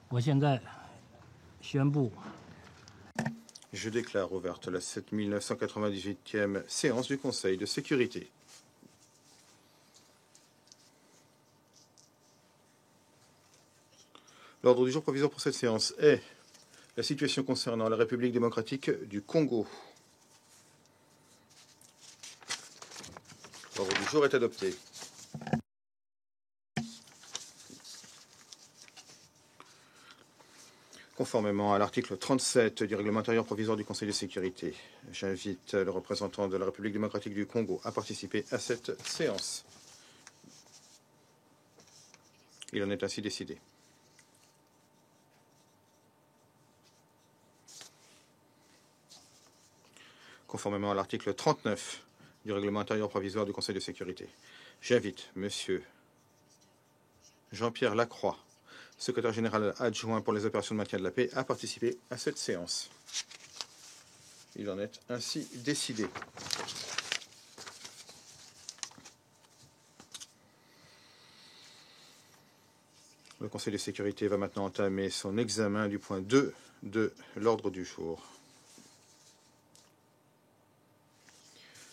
我现在宣布 Je déclare ouverte la 7998e séance du Conseil de sécurité. L'ordre du jour provisoire pour cette séance est la situation concernant la République démocratique du Congo. L'ordre du jour est adopté. Conformément à l'article 37 du règlement intérieur provisoire du Conseil de sécurité, j'invite le représentant de la République démocratique du Congo à participer à cette séance. Il en est ainsi décidé. Conformément à l'article 39 du règlement intérieur provisoire du Conseil de sécurité, j'invite M. Jean-Pierre Lacroix, secrétaire général adjoint pour les opérations de maintien de la paix, à participer à cette séance. Il en est ainsi décidé. Le Conseil de sécurité va maintenant entamer son examen du point 2 de l'ordre du jour.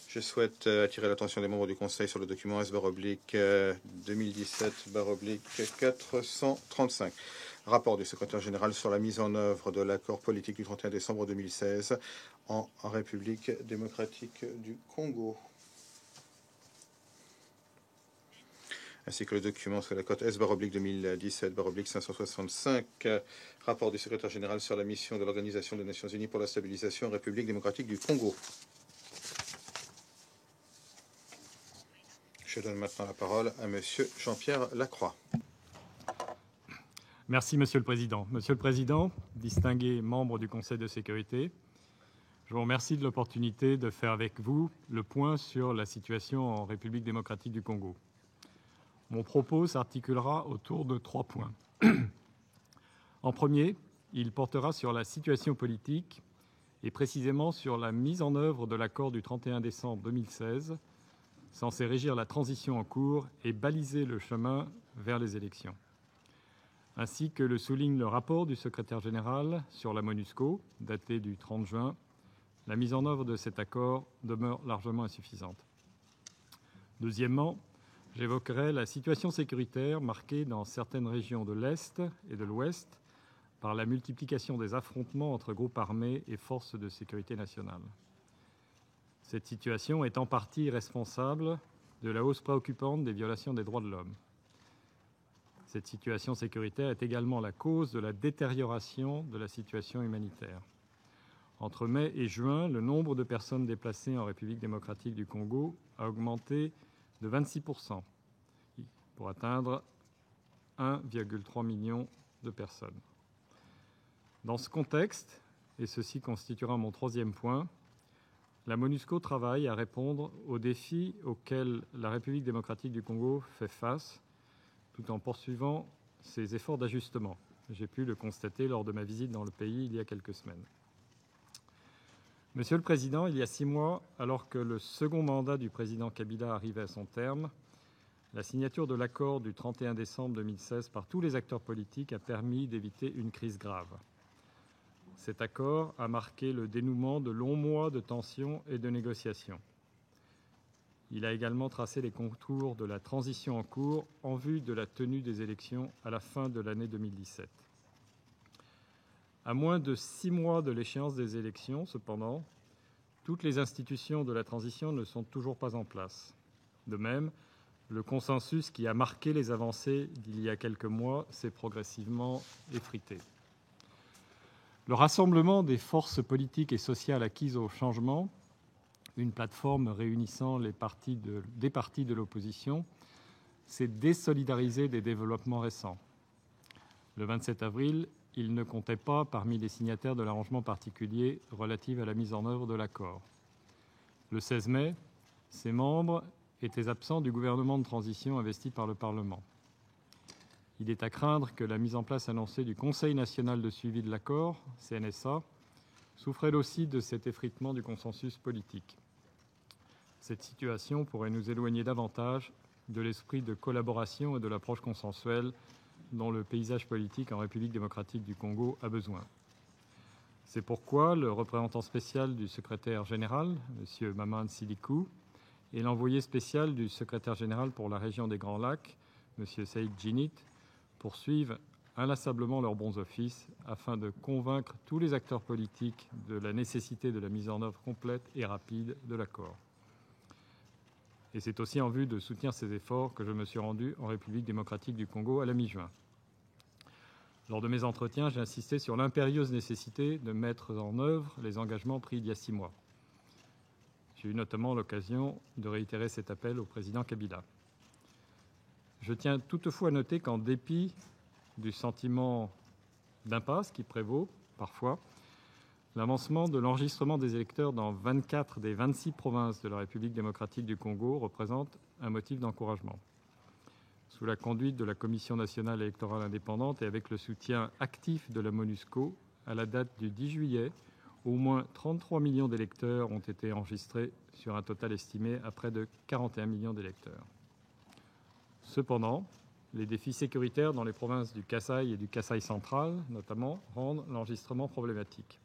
Je souhaite attirer l'attention des membres du Conseil sur le document S/2017/435, rapport du secrétaire général sur la mise en œuvre de l'accord politique du 31 décembre 2016 en République démocratique du Congo, ainsi que le document sur la cote S/2017/565, rapport du secrétaire général sur la mission de l'Organisation des Nations Unies pour la stabilisation en République démocratique du Congo. Je donne maintenant la parole à M. Jean-Pierre Lacroix. Merci, Monsieur le Président. Monsieur le Président, distingués membres du Conseil de sécurité, je vous remercie de l'opportunité de faire avec vous le point sur la situation en République démocratique du Congo. Mon propos s'articulera autour de 3 points. En premier, il portera sur la situation politique et précisément sur la mise en œuvre de l'accord du 31 décembre 2016, censé régir la transition en cours et baliser le chemin vers les élections. Ainsi que le souligne le rapport du secrétaire général sur la MONUSCO, daté du 30 juin, la mise en œuvre de cet accord demeure largement insuffisante. Deuxièmement, j'évoquerai la situation sécuritaire marquée dans certaines régions de l'Est et de l'Ouest par la multiplication des affrontements entre groupes armés et forces de sécurité nationale. Cette situation est en partie responsable de la hausse préoccupante des violations des droits de l'homme. Cette situation sécuritaire est également la cause de la détérioration de la situation humanitaire. Entre mai et juin, le nombre de personnes déplacées en République démocratique du Congo a augmenté de 26% pour atteindre 1,3 million de personnes. Dans ce contexte, et ceci constituera mon troisième point, la MONUSCO travaille à répondre aux défis auxquels la République démocratique du Congo fait face, tout en poursuivant ses efforts d'ajustement. J'ai pu le constater lors de ma visite dans le pays il y a quelques semaines. Monsieur le Président, il y a 6 mois, alors que le second mandat du président Kabila arrivait à son terme, la signature de l'accord du 31 décembre 2016 par tous les acteurs politiques a permis d'éviter une crise grave. Cet accord a marqué le dénouement de longs mois de tensions et de négociations. Il a également tracé les contours de la transition en cours en vue de la tenue des élections à la fin de l'année 2017. À moins de 6 mois de l'échéance des élections, cependant, toutes les institutions de la transition ne sont toujours pas en place. De même, le consensus qui a marqué les avancées d'il y a quelques mois s'est progressivement effrité. Le rassemblement des forces politiques et sociales acquises au changement, une plateforme réunissant des partis de l'opposition, s'est désolidarisé des développements récents. Le 27 avril, il ne comptait pas parmi les signataires de l'arrangement particulier relatif à la mise en œuvre de l'accord. Le 16 mai, ses membres étaient absents du gouvernement de transition investi par le Parlement. Il est à craindre que la mise en place annoncée du Conseil national de suivi de l'accord, CNSA, souffre elle aussi de cet effritement du consensus politique. Cette situation pourrait nous éloigner davantage de l'esprit de collaboration et de l'approche consensuelle dont le paysage politique en République démocratique du Congo a besoin. C'est pourquoi le représentant spécial du secrétaire général, M. Maman Sidikou, et l'envoyé spécial du secrétaire général pour la région des Grands Lacs, M. Saïd Djinit, poursuivent inlassablement leurs bons offices afin de convaincre tous les acteurs politiques de la nécessité de la mise en œuvre complète et rapide de l'accord. Et c'est aussi en vue de soutenir ces efforts que je me suis rendu en République démocratique du Congo à la mi-juin. Lors de mes entretiens, j'ai insisté sur l'impérieuse nécessité de mettre en œuvre les engagements pris il y a 6 mois. J'ai eu notamment l'occasion de réitérer cet appel au président Kabila. Je tiens toutefois à noter qu'en dépit du sentiment d'impasse qui prévaut parfois, l'avancement de l'enregistrement des électeurs dans 24 des 26 provinces de la République démocratique du Congo représente un motif d'encouragement. Sous la conduite de la Commission nationale électorale indépendante et avec le soutien actif de la MONUSCO, à la date du 10 juillet, au moins 33 millions d'électeurs ont été enregistrés sur un total estimé à près de 41 millions d'électeurs. Cependant, les défis sécuritaires dans les provinces du Kasaï et du Kasaï central, notamment, rendent l'enregistrement problématique.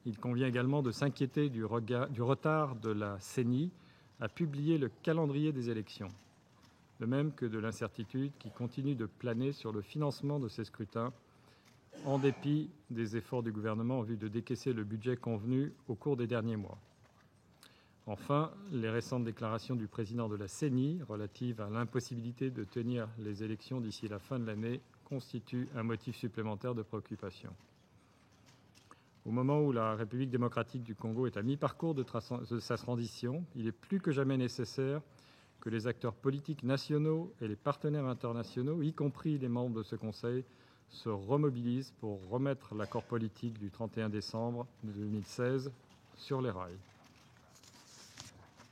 Il convient également de s'inquiéter du retard de la CENI à publier le calendrier des élections, de même que de l'incertitude qui continue de planer sur le financement de ces scrutins, en dépit des efforts du gouvernement en vue de décaisser le budget convenu au cours des derniers mois. Enfin, les récentes déclarations du président de la CENI relatives à l'impossibilité de tenir les élections d'ici la fin de l'année constituent un motif supplémentaire de préoccupation. Au moment où la République démocratique du Congo est à mi-parcours de sa transition, il est plus que jamais nécessaire que les acteurs politiques nationaux et les partenaires internationaux, y compris les membres de ce Conseil, se remobilisent pour remettre l'accord politique du 31 décembre 2016 sur les rails.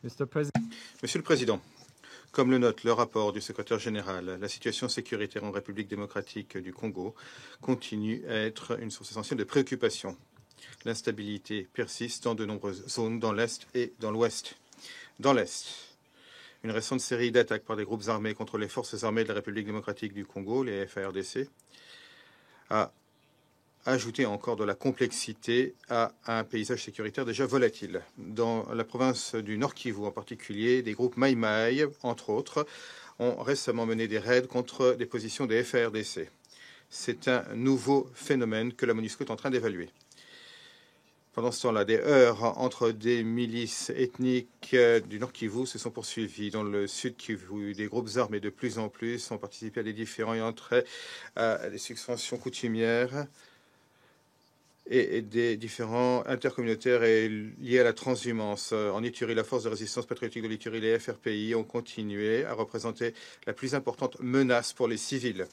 Monsieur le Président, comme le note le rapport du secrétaire général, la situation sécuritaire en République démocratique du Congo continue à être une source essentielle de préoccupation. L'instabilité persiste dans de nombreuses zones dans l'Est et dans l'Ouest. Dans l'Est, une récente série d'attaques par des groupes armés contre les forces armées de la République démocratique du Congo, les FARDC, a ajouté encore de la complexité à un paysage sécuritaire déjà volatile. Dans la province du Nord Kivu en particulier, des groupes Mai Mai, entre autres, ont récemment mené des raids contre des positions des FARDC. C'est un nouveau phénomène que la MONUSCO est en train d'évaluer. Pendant ce temps-là, des heurts entre des milices ethniques du Nord Kivu se sont poursuivis. Dans le Sud Kivu, des groupes armés de plus en plus ont participé à des différends et entrées à des suspensions coutumières et des différends intercommunautaires et liés à la transhumance. En Ituri, la force de résistance patriotique de l'Ituri, les FRPI, ont continué à représenter la plus importante menace pour les civils.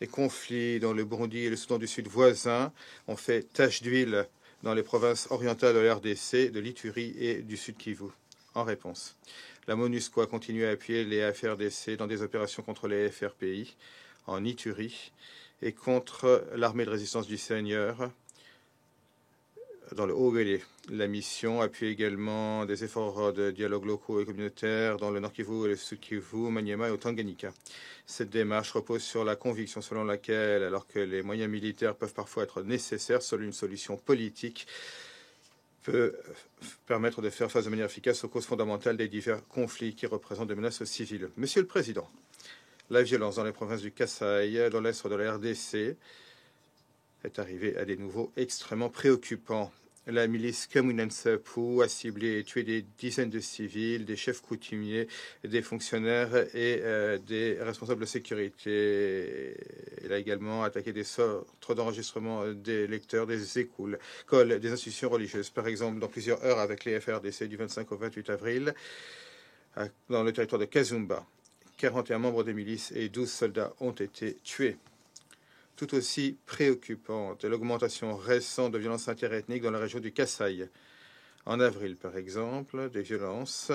Les conflits dans le Burundi et le Soudan du Sud voisins ont fait tache d'huile dans les provinces orientales de l'RDC, de l'Ituri et du Sud Kivu. En réponse, la MONUSCO a continué à appuyer les FRDC dans des opérations contre les FRPI en Ituri et contre l'armée de résistance du Seigneur dans le Haut-Uélé. La mission appuie également des efforts de dialogue locaux et communautaires dans le Nord Kivu et le Sud Kivu, au Maniema et au Tanganyika. Cette démarche repose sur la conviction selon laquelle, alors que les moyens militaires peuvent parfois être nécessaires, seule une solution politique peut permettre de faire face de manière efficace aux causes fondamentales des divers conflits qui représentent des menaces civiles. Monsieur le Président, la violence dans les provinces du Kasaï, dans l'est de la RDC, est arrivée à des niveaux extrêmement préoccupants. La milice Kamunensapu a ciblé et tué des dizaines de civils, des chefs coutumiers, des fonctionnaires et des responsables de sécurité. Elle a également attaqué des centres d'enregistrement des lecteurs, des écoles, des institutions religieuses. Par exemple, dans plusieurs heures avec les FRDC du 25 au 28 avril, dans le territoire de Kazumba, 41 membres des milices et 12 soldats ont été tués. Tout aussi préoccupante est l'augmentation récente de violences interethniques dans la région du Kasaï. En avril, par exemple, des violences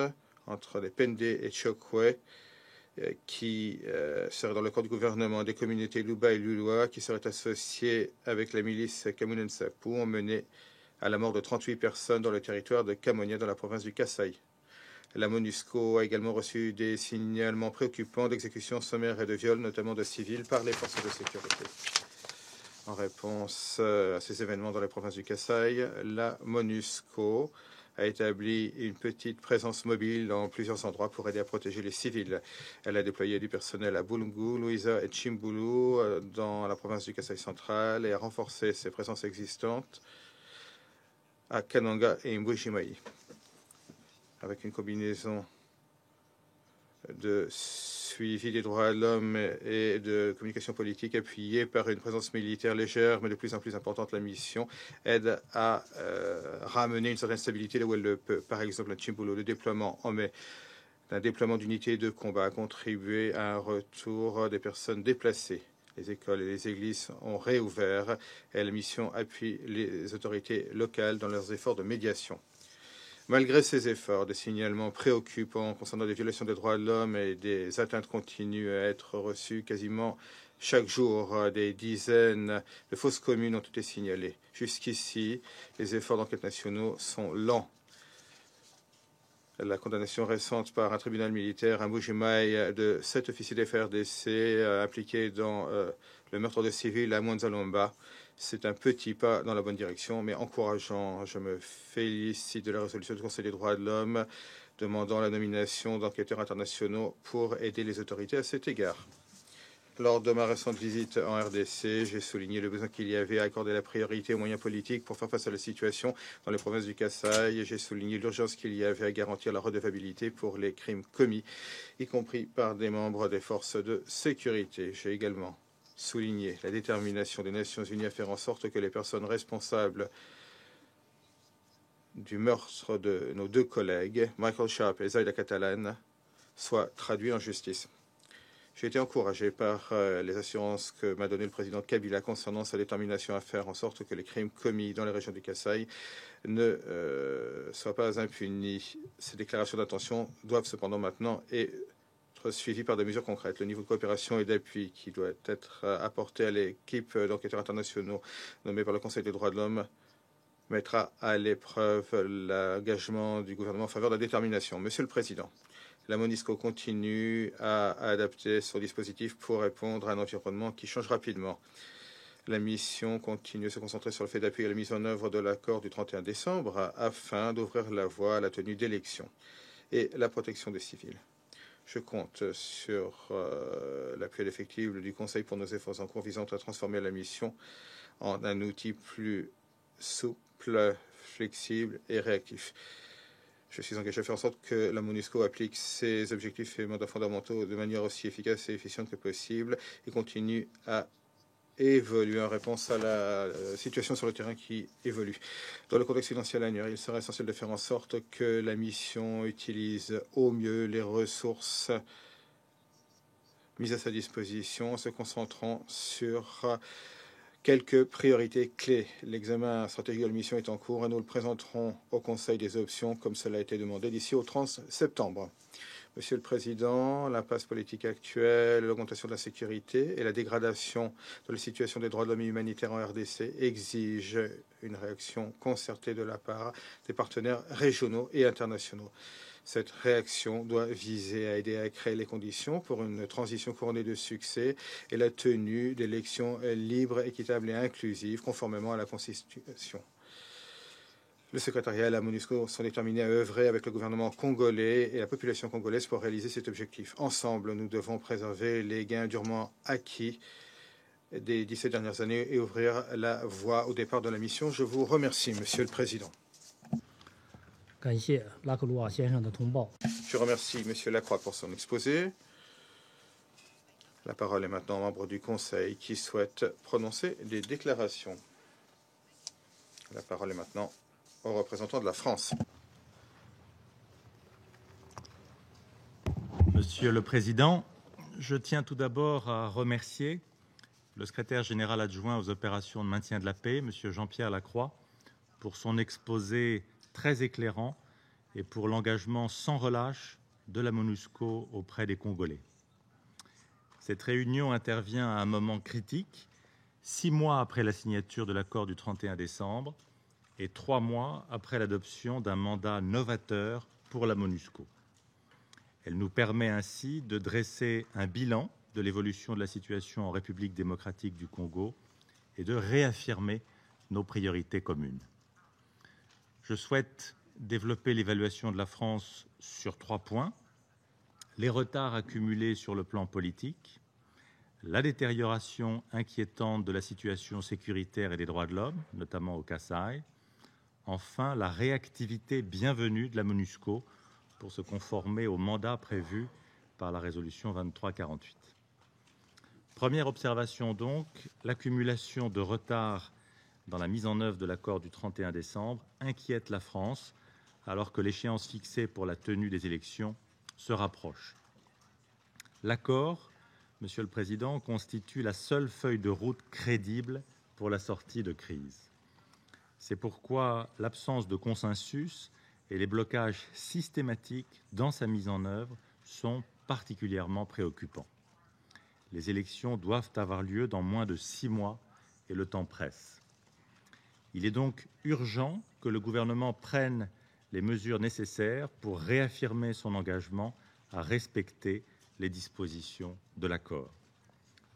entre les Pende et Chokwe qui seraient dans le corps du gouvernement, des communautés Luba et Lulua qui seraient associées avec la milice Kamunensapu ont mené à la mort de 38 personnes dans le territoire de Kamonia dans la province du Kasaï. La MONUSCO a également reçu des signalements préoccupants d'exécutions sommaires et de viols, notamment de civils, par les forces de sécurité. En réponse à ces événements dans la province du Kasaï, la MONUSCO a établi une petite présence mobile dans plusieurs endroits pour aider à protéger les civils. Elle a déployé du personnel à Bulungu, Louisa et Chimbulu dans la province du Kasaï central et a renforcé ses présences existantes à Kananga et Mbujimayi, avec une combinaison de suivi des droits de l'homme et de communication politique appuyée par une présence militaire légère mais de plus en plus importante. La mission aide à ramener une certaine stabilité là où elle le peut. Par exemple, à Chimbulu, le déploiement en mai d'un déploiement d'unités de combat a contribué à un retour des personnes déplacées. Les écoles et les églises ont réouvert et la mission appuie les autorités locales dans leurs efforts de médiation. Malgré ces efforts, des signalements préoccupants concernant des violations des droits de l'homme et des atteintes continuent à être reçus quasiment chaque jour. Des dizaines de fausses communes ont été signalées. Jusqu'ici, les efforts d'enquête nationaux sont lents. La condamnation récente par un tribunal militaire à Mbujimayi de 7 officiers des FARDC impliqués dans le meurtre de civils à Mwanzalomba, c'est un petit pas dans la bonne direction, mais encourageant. Je me félicite de la résolution du Conseil des droits de l'homme demandant la nomination d'enquêteurs internationaux pour aider les autorités à cet égard. Lors de ma récente visite en RDC, j'ai souligné le besoin qu'il y avait à accorder la priorité aux moyens politiques pour faire face à la situation dans les provinces du Kasaï. J'ai souligné l'urgence qu'il y avait à garantir la redevabilité pour les crimes commis, y compris par des membres des forces de sécurité. J'ai également souligné la détermination des Nations Unies à faire en sorte que les personnes responsables du meurtre de nos 2 collègues, Michael Sharp et Zaida Catalan, soient traduits en justice. J'ai été encouragé par les assurances que m'a donné le président Kabila concernant sa détermination à faire en sorte que les crimes commis dans les régions du Kasaï ne soient pas impunis. Ces déclarations d'intention doivent cependant maintenant être suivies par des mesures concrètes. Le niveau de coopération et d'appui qui doit être apporté à l'équipe d'enquêteurs internationaux nommée par le Conseil des droits de l'homme mettra à l'épreuve l'engagement du gouvernement en faveur de la détermination. Monsieur le Président, la MONUSCO continue à adapter son dispositif pour répondre à un environnement qui change rapidement. La mission continue à se concentrer sur le fait d'appuyer la mise en œuvre de l'accord du 31 décembre afin d'ouvrir la voie à la tenue d'élections et la protection des civils. Je compte sur l'appui indéfectible du Conseil pour nos efforts en cours visant à transformer la mission en un outil plus souple, flexible et réactif. Je suis engagé à faire en sorte que la MONUSCO applique ses objectifs et mandats fondamentaux de manière aussi efficace et efficiente que possible et continue à évoluer en réponse à la situation sur le terrain qui évolue. Dans le contexte financier annuel, il sera essentiel de faire en sorte que la mission utilise au mieux les ressources mises à sa disposition en se concentrant sur quelques priorités clés. L'examen stratégique de la mission est en cours et nous le présenterons au Conseil des options comme cela a été demandé d'ici au 30 septembre. Monsieur le Président, l'impasse politique actuelle, l'augmentation de la sécurité et la dégradation de la situation des droits de l'homme et humanitaires en RDC exigent une réaction concertée de la part des partenaires régionaux et internationaux. Cette réaction doit viser à aider à créer les conditions pour une transition couronnée de succès et la tenue d'élections libres, équitables et inclusives conformément à la Constitution. Le secrétariat et la MONUSCO sont déterminés à œuvrer avec le gouvernement congolais et la population congolaise pour réaliser cet objectif. Ensemble, nous devons préserver les gains durement acquis des 17 dernières années et ouvrir la voie au départ de la mission. Je vous remercie, Monsieur le Président. 感谢拉克鲁瓦先生的通报。 Je remercie Monsieur Lacroix pour son exposé. La parole est maintenant aux membres du Conseil qui souhaitent prononcer des déclarations. La parole est maintenant aux représentants de la France. Monsieur le Président, je tiens tout d'abord à remercier le secrétaire général adjoint aux opérations de maintien de la paix, Monsieur Jean-Pierre Lacroix, pour son exposé très éclairant et pour l'engagement sans relâche de la MONUSCO auprès des Congolais. Cette réunion intervient à un moment critique, 6 mois après la signature de l'accord du 31 décembre et 3 mois après l'adoption d'un mandat novateur pour la MONUSCO. Elle nous permet ainsi de dresser un bilan de l'évolution de la situation en République démocratique du Congo et de réaffirmer nos priorités communes. Je souhaite développer l'évaluation de la France sur 3 points. Les retards accumulés sur le plan politique, la détérioration inquiétante de la situation sécuritaire et des droits de l'homme, notamment au Kasaï, enfin la réactivité bienvenue de la MONUSCO pour se conformer au mandat prévu par la résolution 2348. Première observation donc, l'accumulation de retards dans la mise en œuvre de l'accord du 31 décembre inquiète la France alors que l'échéance fixée pour la tenue des élections se rapproche. L'accord, Monsieur le Président, constitue la seule feuille de route crédible pour la sortie de crise. C'est pourquoi l'absence de consensus et les blocages systématiques dans sa mise en œuvre sont particulièrement préoccupants. Les élections doivent avoir lieu dans moins de 6 mois et le temps presse. Il est donc urgent que le gouvernement prenne les mesures nécessaires pour réaffirmer son engagement à respecter les dispositions de l'accord.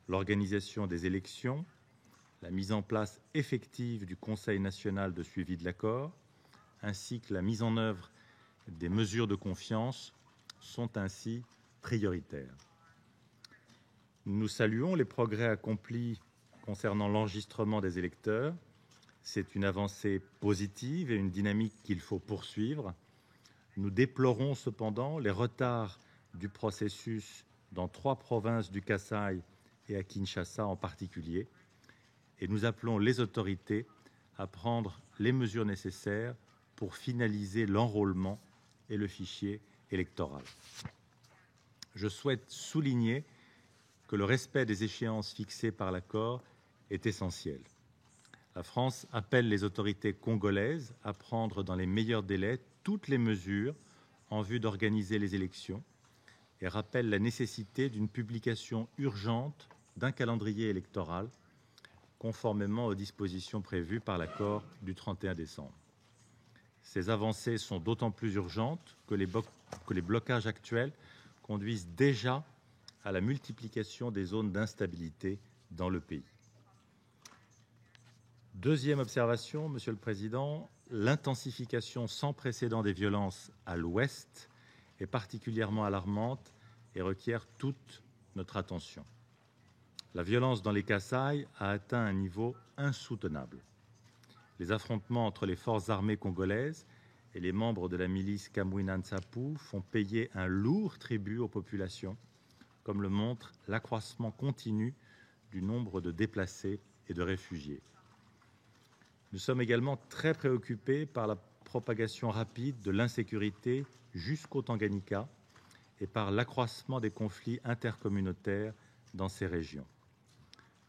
L'organisation des élections, la mise en place effective du Conseil national de suivi de l'accord, ainsi que la mise en œuvre des mesures de confiance sont ainsi prioritaires. Nous saluons les progrès accomplis concernant l'enregistrement des électeurs. C'est une avancée positive et une dynamique qu'il faut poursuivre. Nous déplorons cependant les retards du processus dans 3 provinces du Kasaï et à Kinshasa en particulier, et nous appelons les autorités à prendre les mesures nécessaires pour finaliser l'enrôlement et le fichier électoral. Je souhaite souligner que le respect des échéances fixées par l'accord est essentiel. La France appelle les autorités congolaises à prendre dans les meilleurs délais toutes les mesures en vue d'organiser les élections et rappelle la nécessité d'une publication urgente d'un calendrier électoral conformément aux dispositions prévues par l'accord du 31 décembre. Ces avancées sont d'autant plus urgentes que les blocages actuels conduisent déjà à la multiplication des zones d'instabilité dans le pays. Deuxième observation, Monsieur le Président, l'intensification sans précédent des violences à l'ouest est particulièrement alarmante et requiert toute notre attention. La violence dans les Kasaï a atteint un niveau insoutenable. Les affrontements entre les forces armées congolaises et les membres de la milice Kamwina Nsapu font payer un lourd tribut aux populations, comme le montre l'accroissement continu du nombre de déplacés et de réfugiés. Nous sommes également très préoccupés par la propagation rapide de l'insécurité jusqu'au Tanganyika et par l'accroissement des conflits intercommunautaires dans ces régions.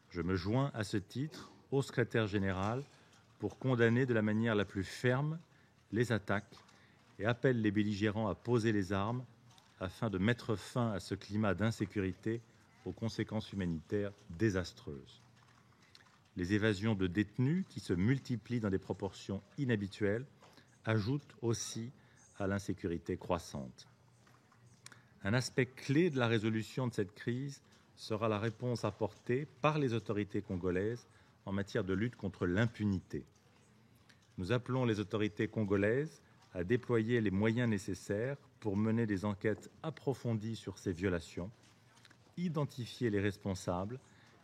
Je me joins à ce titre au secrétaire général pour condamner de la manière la plus ferme les attaques et appelle les belligérants à poser les armes afin de mettre fin à ce climat d'insécurité aux conséquences humanitaires désastreuses. Les évasions de détenus, qui se multiplient dans des proportions inhabituelles, ajoutent aussi à l'insécurité croissante. Un aspect clé de la résolution de cette crise sera la réponse apportée par les autorités congolaises en matière de lutte contre l'impunité. Nous appelons les autorités congolaises à déployer les moyens nécessaires pour mener des enquêtes approfondies sur ces violations, identifier les responsables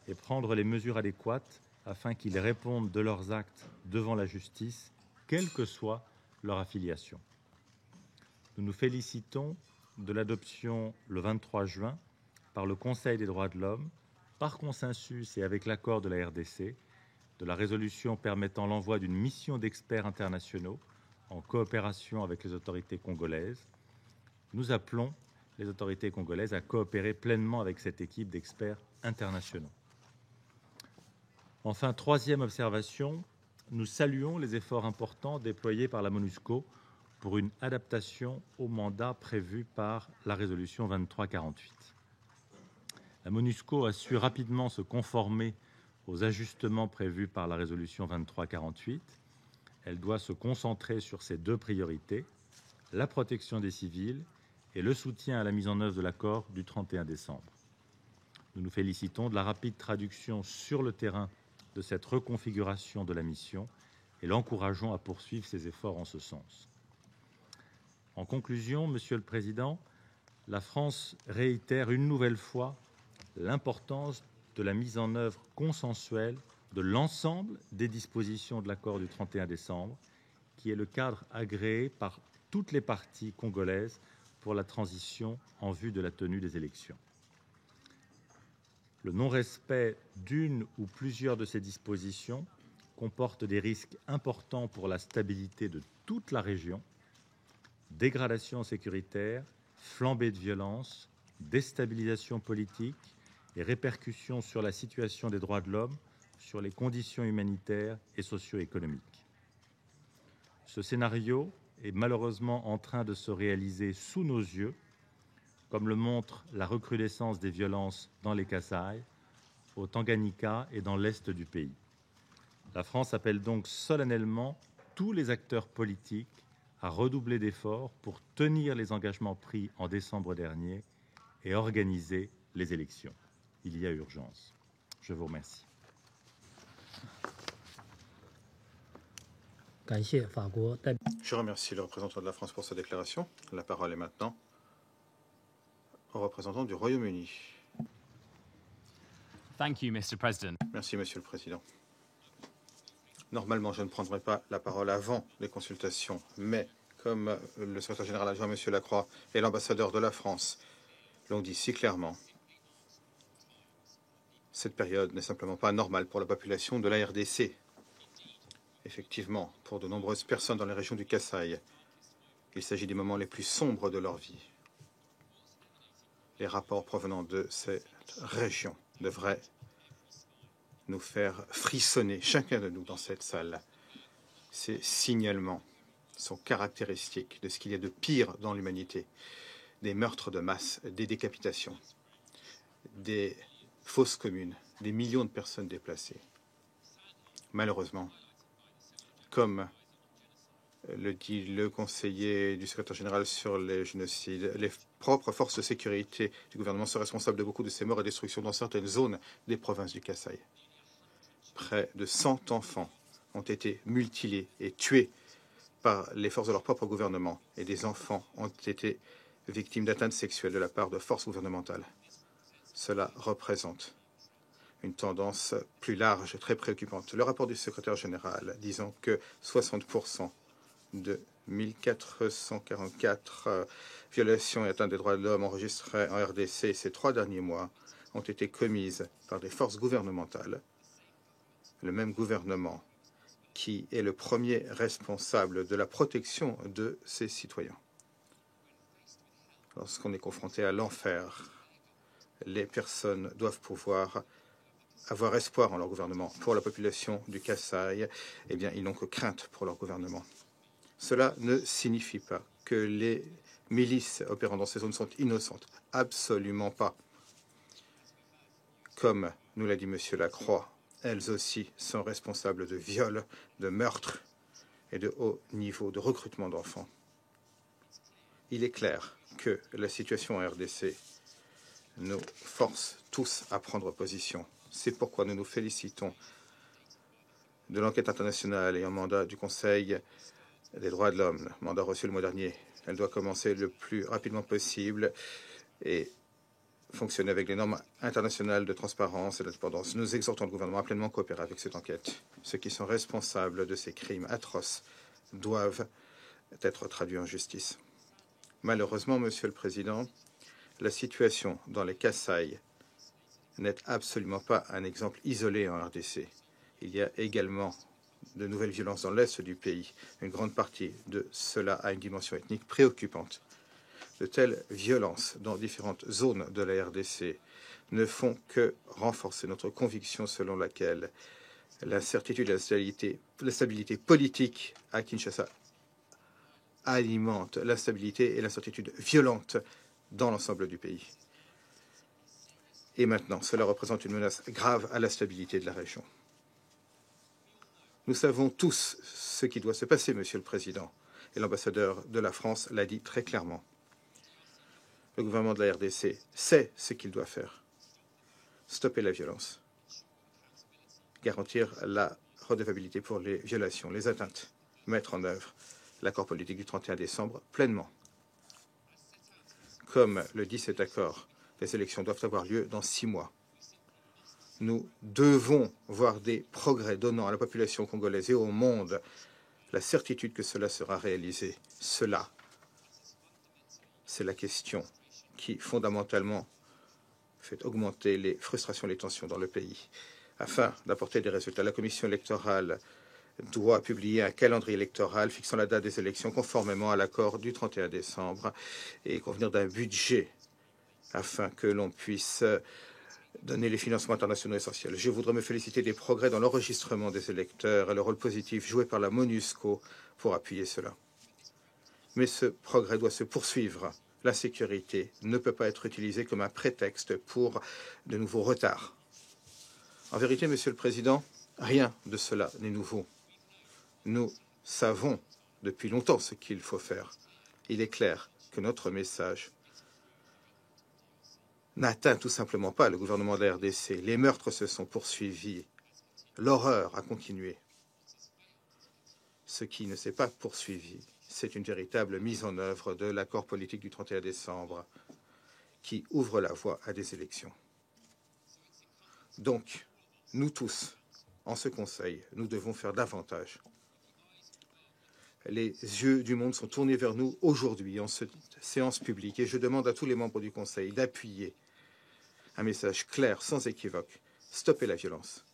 et prendre les mesures adéquates afin qu'ils répondent de leurs actes devant la justice, quelle que soit leur affiliation. Nous nous félicitons de l'adoption le 23 juin par le Conseil des droits de l'homme, par consensus et avec l'accord de la RDC, de la résolution permettant l'envoi d'une mission d'experts internationaux en coopération avec les autorités congolaises. Nous appelons les autorités congolaises à coopérer pleinement avec cette équipe d'experts internationaux. Enfin, troisième observation, nous saluons les efforts importants déployés par la MONUSCO pour une adaptation au mandat prévu par la résolution 2348. La MONUSCO a su rapidement se conformer aux ajustements prévus par la résolution 2348. Elle doit se concentrer sur ses 2 priorités, la protection des civils et le soutien à la mise en œuvre de l'accord du 31 décembre. Nous nous félicitons de la rapide traduction sur le terrain de cette reconfiguration de la mission et l'encourageons à poursuivre ses efforts en ce sens. En conclusion, Monsieur le Président, la France réitère une nouvelle fois l'importance de la mise en œuvre consensuelle de l'ensemble des dispositions de l'accord du 31 décembre, qui est le cadre agréé par toutes les parties congolaises pour la transition en vue de la tenue des élections. Le non-respect d'une ou plusieurs de ces dispositions comporte des risques importants pour la stabilité de toute la région, dégradation sécuritaire, flambée de violence, déstabilisation politique et répercussions sur la situation des droits de l'homme, sur les conditions humanitaires et socio-économiques. Ce scénario est malheureusement en train de se réaliser sous nos yeux, comme le montre la recrudescence des violences dans les Kasaï, au Tanganyika et dans l'est du pays. La France appelle donc solennellement tous les acteurs politiques à redoubler d'efforts pour tenir les engagements pris en décembre dernier et organiser les élections. Il y a urgence. Je vous remercie. 感谢法国代表。 Je remercie le représentant de la France pour sa déclaration. La parole est maintenant au représentant du Royaume-Uni. Thank you, Mr. President. Merci, Monsieur le Président. Normalement, je ne prendrai pas la parole avant les consultations, mais comme le secrétaire général adjoint, Monsieur Lacroix, et l'ambassadeur de la France l'ont dit si clairement, cette période n'est simplement pas normale pour la population de la RDC. Effectivement, pour de nombreuses personnes dans les régions du Kasaï, il s'agit des moments les plus sombres de leur vie. Les rapports provenant de cette région devraient nous faire frissonner, chacun de nous dans cette salle. Ces signalements sont caractéristiques de ce qu'il y a de pire dans l'humanité. Des meurtres de masse, des décapitations, des fausses communes, des millions de personnes déplacées. Malheureusement, comme le dit le conseiller du secrétaire général sur les génocides, les propres forces de sécurité du gouvernement sont responsables de beaucoup de ces morts et destructions dans certaines zones des provinces du Kasaï. Près de 100 enfants ont été mutilés et tués par les forces de leur propre gouvernement, et des enfants ont été victimes d'atteintes sexuelles de la part de forces gouvernementales. Cela représente une tendance plus large, très préoccupante. Le rapport du secrétaire général disant que 60% de 1444 violations et atteintes des droits de l'homme enregistrées en RDC ces 3 derniers mois ont été commises par des forces gouvernementales, le même gouvernement qui est le premier responsable de la protection de ses citoyens. Lorsqu'on est confronté à l'enfer, les personnes doivent pouvoir avoir espoir en leur gouvernement. Pour la population du Kasaï, eh bien, ils n'ont que crainte pour leur gouvernement. Cela ne signifie pas que les milices opérant dans ces zones sont innocentes. Absolument pas. Comme nous l'a dit M. Lacroix, elles aussi sont responsables de viols, de meurtres et de haut niveau de recrutement d'enfants. Il est clair que la situation en RDC nous force tous à prendre position. C'est pourquoi nous nous félicitons de l'enquête internationale et en mandat du Conseil des droits de l'homme, mandat reçu le mois dernier. Elle doit commencer le plus rapidement possible et fonctionner avec les normes internationales de transparence et d'indépendance. Nous exhortons le gouvernement à pleinement coopérer avec cette enquête. Ceux qui sont responsables de ces crimes atroces doivent être traduits en justice. Malheureusement, Monsieur le Président, la situation dans les Kasaï n'est absolument pas un exemple isolé en RDC. Il y a également de nouvelles violences dans l'est du pays. Une grande partie de cela a une dimension ethnique préoccupante. De telles violences dans différentes zones de la RDC ne font que renforcer notre conviction selon laquelle l'incertitude et la stabilité politique à Kinshasa alimente l'instabilité et l'incertitude violente dans l'ensemble du pays. Et maintenant, cela représente une menace grave à la stabilité de la région. Nous savons tous ce qui doit se passer, Monsieur le Président, et l'ambassadeur de la France l'a dit très clairement. Le gouvernement de la RDC sait ce qu'il doit faire. Stopper la violence. Garantir la redevabilité pour les violations, les atteintes. Mettre en œuvre l'accord politique du 31 décembre pleinement. Comme le dit cet accord, les élections doivent avoir lieu dans 6 mois. Nous devons voir des progrès donnant à la population congolaise et au monde la certitude que cela sera réalisé. Cela, c'est la question qui, fondamentalement, fait augmenter les frustrations et les tensions dans le pays. Afin d'apporter des résultats, la commission électorale doit publier un calendrier électoral fixant la date des élections conformément à l'accord du 31 décembre et convenir d'un budget afin que l'on puisse donner les financements internationaux essentiels. Je voudrais me féliciter des progrès dans l'enregistrement des électeurs et le rôle positif joué par la MONUSCO pour appuyer cela. Mais ce progrès doit se poursuivre. La sécurité ne peut pas être utilisée comme un prétexte pour de nouveaux retards. En vérité, Monsieur le Président, rien de cela n'est nouveau. Nous savons depuis longtemps ce qu'il faut faire. Il est clair que notre message n'atteint tout simplement pas le gouvernement de la RDC. Les meurtres se sont poursuivis. L'horreur a continué. Ce qui ne s'est pas poursuivi, c'est une véritable mise en œuvre de l'accord politique du 31 décembre qui ouvre la voie à des élections. Donc, nous tous, en ce Conseil, nous devons faire davantage. Les yeux du monde sont tournés vers nous aujourd'hui, en cette séance publique, et je demande à tous les membres du Conseil d'appuyer un message clair, sans équivoque. Stoppez la violence.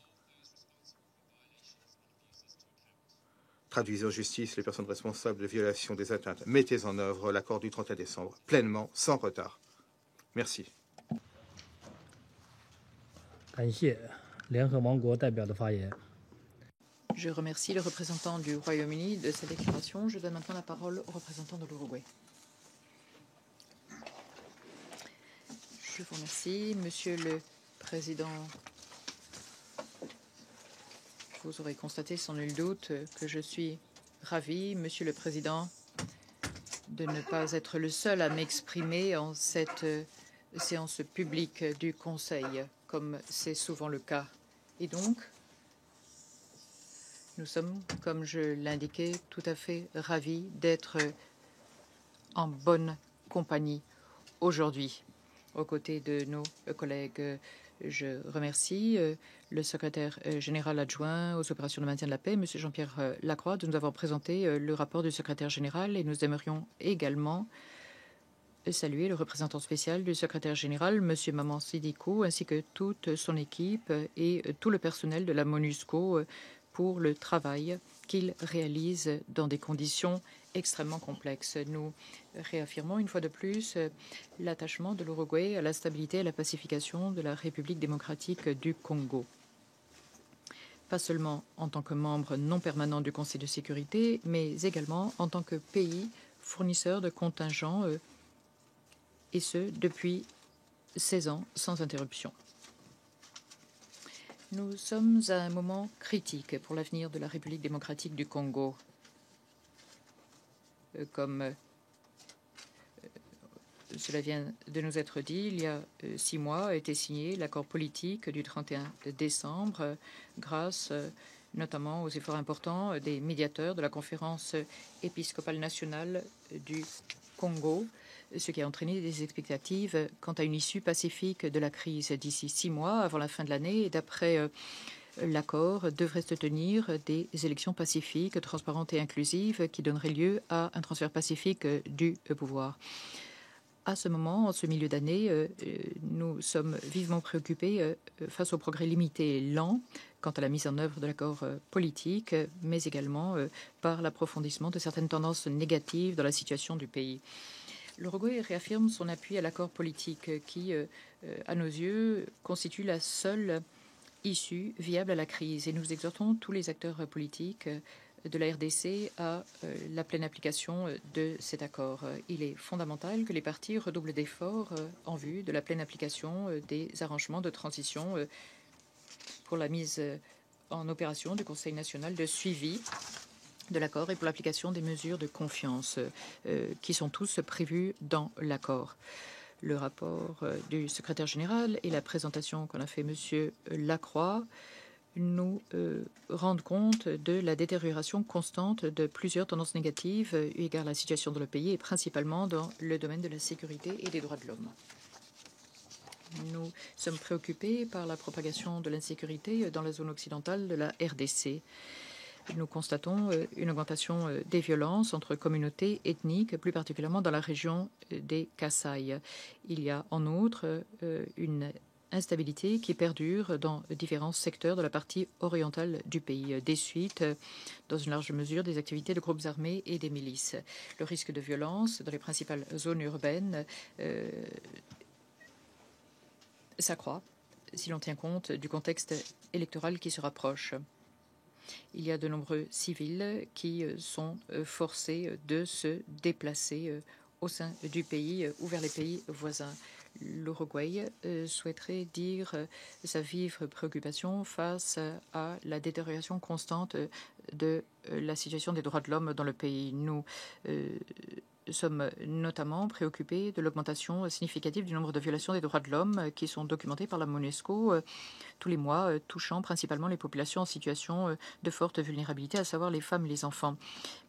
Traduisez en justice les personnes responsables de violation des atteintes. Mettez en œuvre l'accord du 31 décembre, pleinement, sans retard. Merci. 感谢联合王国代表的发言。 Je remercie le représentant du Royaume-Uni de sa déclaration. Je donne maintenant la parole au représentant de l'Uruguay. Je vous remercie, Monsieur le Président. Vous aurez constaté sans nul doute que je suis ravi, Monsieur le Président, de ne pas être le seul à m'exprimer en cette séance publique du Conseil, comme c'est souvent le cas. Et donc, nous sommes, comme je l'indiquais, tout à fait ravis d'être en bonne compagnie aujourd'hui. Aux côtés de nos collègues, je remercie le secrétaire général adjoint aux opérations de maintien de la paix, M. Jean-Pierre Lacroix, de nous avoir présenté le rapport du secrétaire général, et nous aimerions également saluer le représentant spécial du secrétaire général, M. Maman Sidiko, ainsi que toute son équipe et tout le personnel de la MONUSCO pour le travail qu'il réalise dans des conditions extrêmement complexes. Nous réaffirmons une fois de plus l'attachement de l'Uruguay à la stabilité et à la pacification de la République démocratique du Congo. Pas seulement en tant que membre non permanent du Conseil de sécurité, mais également en tant que pays fournisseur de contingents, et ce, depuis 16 ans, sans interruption. Nous sommes à un moment critique pour l'avenir de la République démocratique du Congo. Comme cela vient de nous être dit, il y a 6 mois a été signé l'accord politique du 31 décembre grâce notamment aux efforts importants des médiateurs de la conférence épiscopale nationale du Congo, ce qui a entraîné des expectatives quant à une issue pacifique de la crise d'ici 6 mois avant la fin de l'année. Et d'après l'accord, devraient se tenir des élections pacifiques, transparentes et inclusives qui donneraient lieu à un transfert pacifique du pouvoir. À ce moment, en ce milieu d'année, nous sommes vivement préoccupés face au progrès limité et lent quant à la mise en œuvre de l'accord politique, mais également par l'approfondissement de certaines tendances négatives dans la situation du pays. L'Uruguay réaffirme son appui à l'accord politique qui, à nos yeux, constitue la seule issue viable à la crise. Et nous exhortons tous les acteurs politiques de la RDC à la pleine application de cet accord. Il est fondamental que les partis redoublent d'efforts en vue de la pleine application des arrangements de transition pour la mise en opération du Conseil national de suivi de l'accord et pour l'application des mesures de confiance qui sont tous prévus dans l'accord. le rapport du secrétaire général et la présentation qu'on a fait M. Lacroix nous rendent compte de la détérioration constante de plusieurs tendances négatives eu égard à la situation dans le pays et principalement dans le domaine de la sécurité et des droits de l'homme. Nous sommes préoccupés par la propagation de l'insécurité dans la zone occidentale de la RDC. Nous constatons une augmentation des violences entre communautés ethniques, plus particulièrement dans la région des Kasaï. Il y a en outre une instabilité qui perdure dans différents secteurs de la partie orientale du pays, des suites, dans une large mesure, des activités de groupes armés et des milices. Le risque de violence dans les principales zones urbaines s'accroît si l'on tient compte du contexte électoral qui se rapproche. Il y a de nombreux civils qui sont forcés de se déplacer au sein du pays ou vers les pays voisins. L'Uruguay souhaiterait dire sa vive préoccupation face à la détérioration constante de la situation des droits de l'homme dans le pays. Nous sommes notamment préoccupés de l'augmentation significative du nombre de violations des droits de l'homme qui sont documentées par la MONUSCO tous les mois, touchant principalement les populations en situation de forte vulnérabilité, à savoir les femmes et les enfants.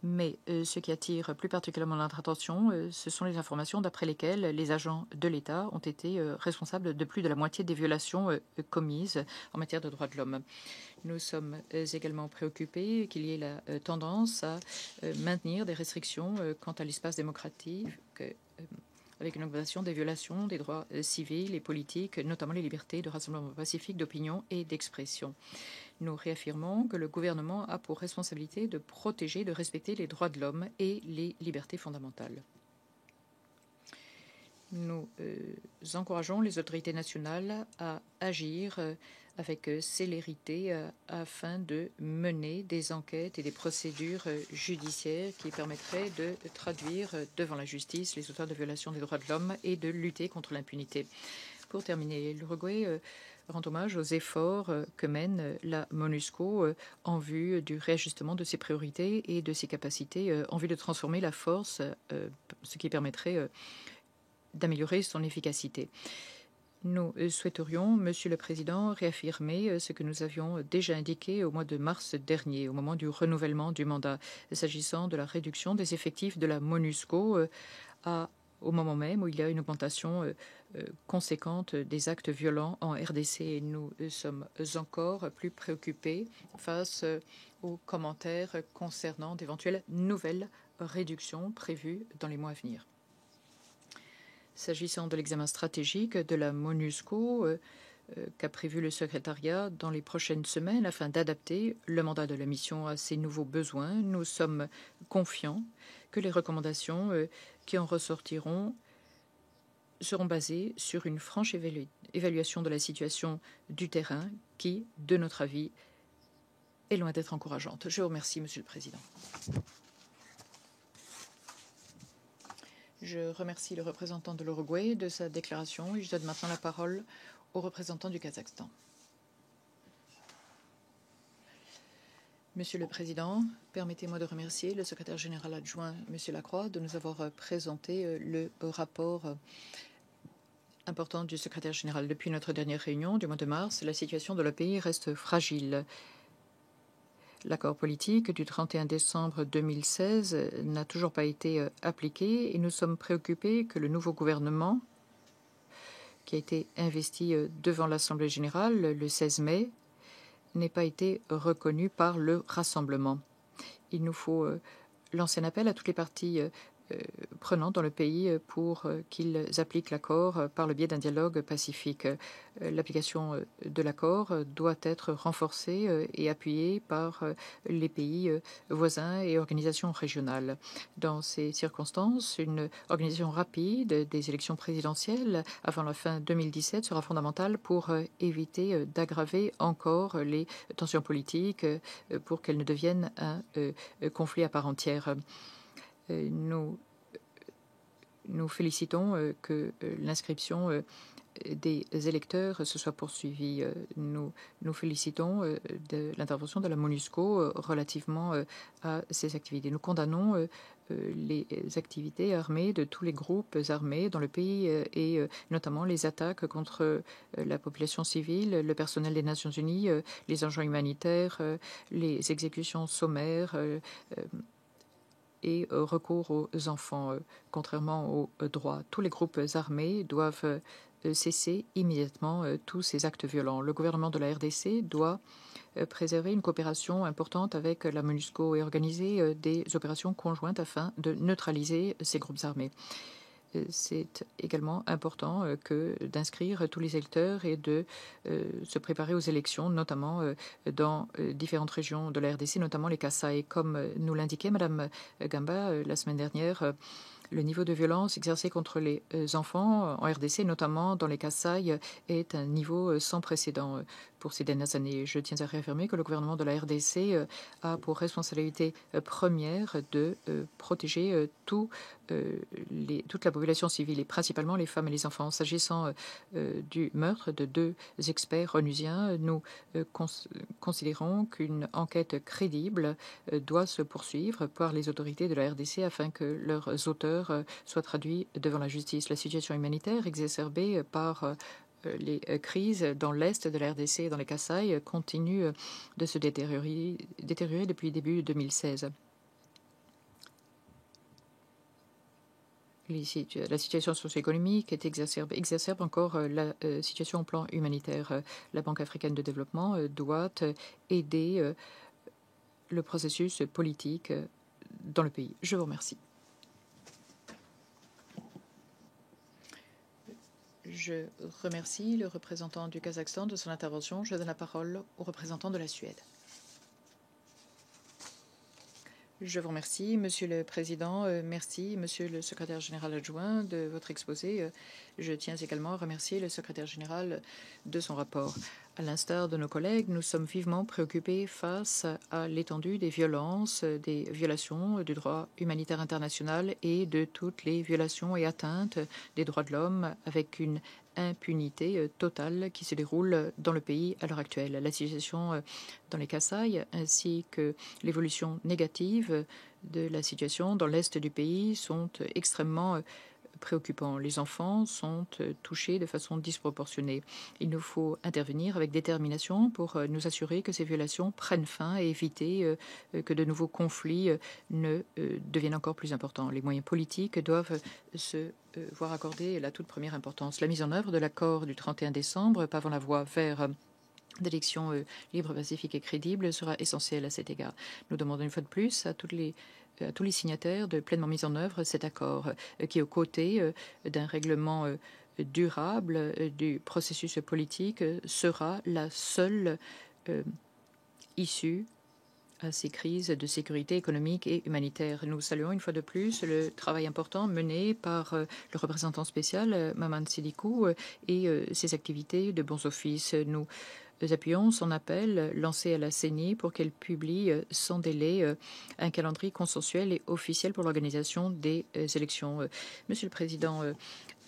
Mais ce qui attire plus particulièrement notre attention, ce sont les informations d'après lesquelles les agents de l'État ont été responsables de plus de la moitié des violations commises en matière de droits de l'homme. Nous sommes également préoccupés qu'il y ait la tendance à maintenir des restrictions quant à l'espace démocratique, avec une augmentation des violations des droits civils et politiques, notamment les libertés de rassemblement pacifique, d'opinion et d'expression. Nous réaffirmons que le gouvernement a pour responsabilité de protéger, de respecter les droits de l'homme et les libertés fondamentales. Nous encourageons les autorités nationales à agir avec célérité afin de mener des enquêtes et des procédures judiciaires qui permettraient de traduire devant la justice les auteurs de violations des droits de l'homme et de lutter contre l'impunité. Pour terminer, l'Uruguay rend hommage aux efforts que mène la MONUSCO en vue du réajustement de ses priorités et de ses capacités en vue de transformer la force, ce qui permettrait d'améliorer son efficacité. Nous souhaiterions, Monsieur le Président, réaffirmer ce que nous avions déjà indiqué au mois de mars dernier, au moment du renouvellement du mandat, s'agissant de la réduction des effectifs de la MONUSCO au moment même où il y a une augmentation conséquente des actes violents en RDC. Nous sommes encore plus préoccupés face aux commentaires concernant d'éventuelles nouvelles réductions prévues dans les mois à venir. S'agissant de l'examen stratégique de la MONUSCO qu'a prévu le secrétariat dans les prochaines semaines afin d'adapter le mandat de la mission à ces nouveaux besoins, nous sommes confiants que les recommandations qui en ressortiront seront basées sur une franche évaluation de la situation du terrain qui, de notre avis, est loin d'être encourageante. Je vous remercie, Monsieur le Président. Je remercie le représentant de l'Uruguay de sa déclaration et je donne maintenant la parole au représentant du Kazakhstan. Monsieur le Président, permettez-moi de remercier le secrétaire général adjoint, Monsieur Lacroix, de nous avoir présenté le rapport important du secrétaire général. Depuis notre dernière réunion du mois de mars, la situation de le pays reste fragile. L'accord politique du 31 décembre 2016 n'a toujours pas été appliqué et nous sommes préoccupés que le nouveau gouvernement, qui a été investi devant l'Assemblée générale le 16 mai, n'ait pas été reconnu par le Rassemblement. Il nous faut lancer un appel à toutes les parties prenantes dans le pays pour qu'ils appliquent l'accord par le biais d'un dialogue pacifique. L'application de l'accord doit être renforcée et appuyée par les pays voisins et organisations régionales. Dans ces circonstances, une organisation rapide des élections présidentielles avant la fin 2017 sera fondamentale pour éviter d'aggraver encore les tensions politiques pour qu'elles ne deviennent un conflit à part entière. Nous félicitons que l'inscription des électeurs se soit poursuivi. Nous nous félicitons de l'intervention de la MONUSCO relativement à ces activités. Nous condamnons les activités armées de tous les groupes armés dans le pays et notamment les attaques contre la population civile, le personnel des Nations Unies, les agents humanitaires, les exécutions sommaires et recours aux enfants. Contrairement aux droits, tous les groupes armés doivent cesser immédiatement tous ces actes violents. Le gouvernement de la RDC doit préserver une coopération importante avec la MONUSCO et organiser des opérations conjointes afin de neutraliser ces groupes armés. C'est également important que d'inscrire tous les électeurs et de se préparer aux élections, notamment dans différentes régions de la RDC, notamment les Kasaï. Comme nous l'indiquait Madame Gamba la semaine dernière, le niveau de violence exercé contre les enfants en RDC, notamment dans les Kasaï, est un niveau sans précédent pour ces dernières années. Je tiens à réaffirmer que le gouvernement de la RDC a pour responsabilité première de protéger toute la population civile et principalement les femmes et les enfants. S'agissant du meurtre de 2 experts onusiens, nous considérons qu'une enquête crédible doit se poursuivre par les autorités de la RDC afin que leurs auteurs soient traduits devant la justice. La situation humanitaire exacerbée par les crises dans l'est de la RDC et dans les Kasaï continue de se détériorer depuis début 2016. La situation socio-économique exacerbe encore la situation au plan humanitaire. La Banque africaine de développement doit aider le processus politique dans le pays. Je vous remercie. Je remercie le représentant du Kazakhstan de son intervention. Je donne la parole au représentant de la Suède. Je vous remercie, Monsieur le Président. Merci, Monsieur le Secrétaire général adjoint, de votre exposé. Je tiens également à remercier le Secrétaire général de son rapport. À l'instar de nos collègues, nous sommes vivement préoccupés face à l'étendue des violences, des violations du droit humanitaire international et de toutes les violations et atteintes des droits de l'homme avec une impunité totale qui se déroule dans le pays à l'heure actuelle. La situation dans les Kasaï ainsi que l'évolution négative de la situation dans l'est du pays sont extrêmement préoccupants. Les enfants sont touchés de façon disproportionnée. Il nous faut intervenir avec détermination pour nous assurer que ces violations prennent fin et éviter que de nouveaux conflits ne deviennent encore plus importants. Les moyens politiques doivent se voir accorder la toute première importance. La mise en œuvre de l'accord du 31 décembre, pavant la voie vers d'élections libres, pacifiques et crédibles sera essentielle à cet égard. Nous demandons une fois de plus à tous les signataires de pleinement mise en œuvre cet accord qui est aux côtés d'un règlement durable du processus politique sera la seule issue à ces crises de sécurité économique et humanitaire. Nous saluons une fois de plus le travail important mené par le représentant spécial Maman Sidikou et ses activités de bons offices. Nous appuyons son appel lancé à la CENI pour qu'elle publie sans délai un calendrier consensuel et officiel pour l'organisation des élections. Monsieur le Président,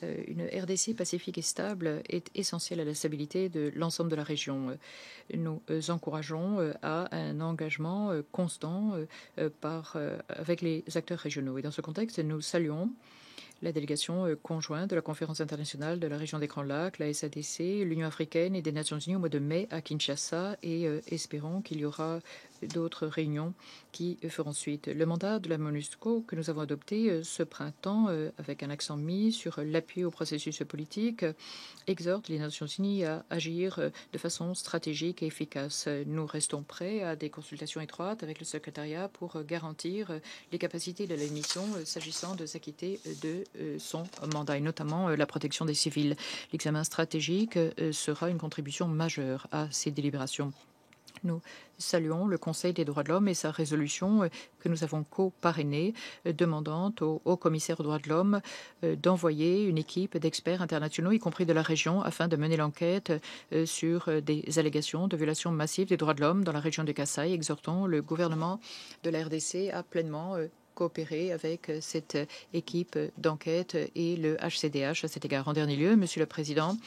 une RDC pacifique et stable est essentielle à la stabilité de l'ensemble de la région. Nous encourageons à un engagement constant avec les acteurs régionaux. Et dans ce contexte, nous saluons la délégation conjointe de la Conférence internationale de la région des Grands Lacs, la SADC, l'Union africaine et des Nations unies au mois de mai à Kinshasa et espérons qu'il y aura d'autres réunions qui feront suite. Le mandat de la MONUSCO que nous avons adopté ce printemps avec un accent mis sur l'appui au processus politique exhorte les Nations unies à agir de façon stratégique et efficace. Nous restons prêts à des consultations étroites avec le secrétariat pour garantir les capacités de la mission s'agissant de s'acquitter de son mandat et notamment la protection des civils. L'examen stratégique sera une contribution majeure à ces délibérations. Nous saluons le Conseil des droits de l'homme et sa résolution que nous avons co-parrainée demandant au Haut-Commissaire aux droits de l'homme d'envoyer une équipe d'experts internationaux, y compris de la région, afin de mener l'enquête sur des allégations de violations massives des droits de l'homme dans la région de Kasaï. Exhortons le gouvernement de la RDC à pleinement coopérer avec cette équipe d'enquête et le HCDH à cet égard. En dernier lieu, Monsieur le Président,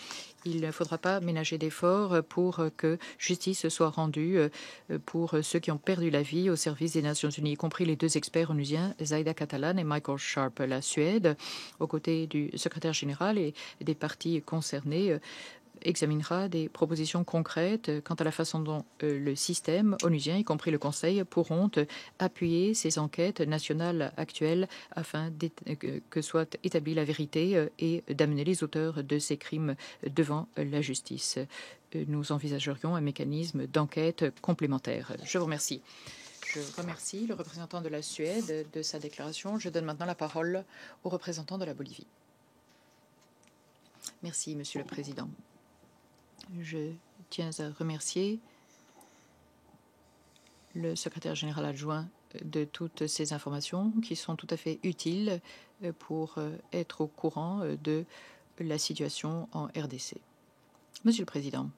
il ne faudra pas ménager d'efforts pour que justice soit rendue pour ceux qui ont perdu la vie au service des Nations Unies, y compris les 2 experts onusiens, Zaida Catalan et Michael Sharp. La Suède, aux côtés du secrétaire général et des parties concernées, examinera des propositions concrètes quant à la façon dont le système onusien, y compris le Conseil, pourront appuyer ces enquêtes nationales actuelles afin que soit établie la vérité et d'amener les auteurs de ces crimes devant la justice. Nous envisagerions un mécanisme d'enquête complémentaire. Je vous remercie. Je remercie le représentant de la Suède de sa déclaration. Je donne maintenant la parole au représentant de la Bolivie. Merci, Monsieur le Président. Je tiens à remercier le secrétaire général adjoint de toutes ces informations qui sont tout à fait utiles pour être au courant de la situation en RDC. Monsieur le Président,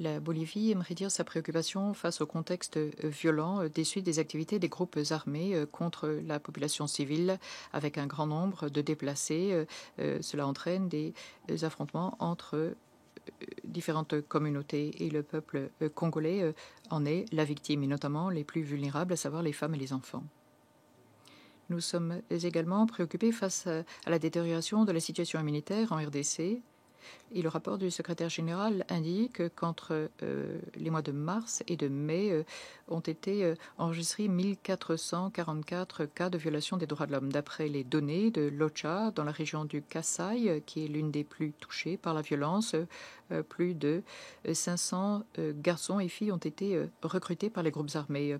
la Bolivie aimerait dire sa préoccupation face au contexte violent des suites des activités des groupes armés contre la population civile avec un grand nombre de déplacés. Cela entraîne des affrontements entre différentes communautés et le peuple congolais en est la victime, et notamment les plus vulnérables, à savoir les femmes et les enfants. Nous sommes également préoccupés face à la détérioration de la situation humanitaire en RDC. Et le rapport du secrétaire général indique qu'entre les mois de mars et de mai ont été enregistrés 1444 cas de violation des droits de l'homme. D'après les données de l'OCHA, dans la région du Kasaï, qui est l'une des plus touchées par la violence, plus de 500 garçons et filles ont été recrutés par les groupes armés.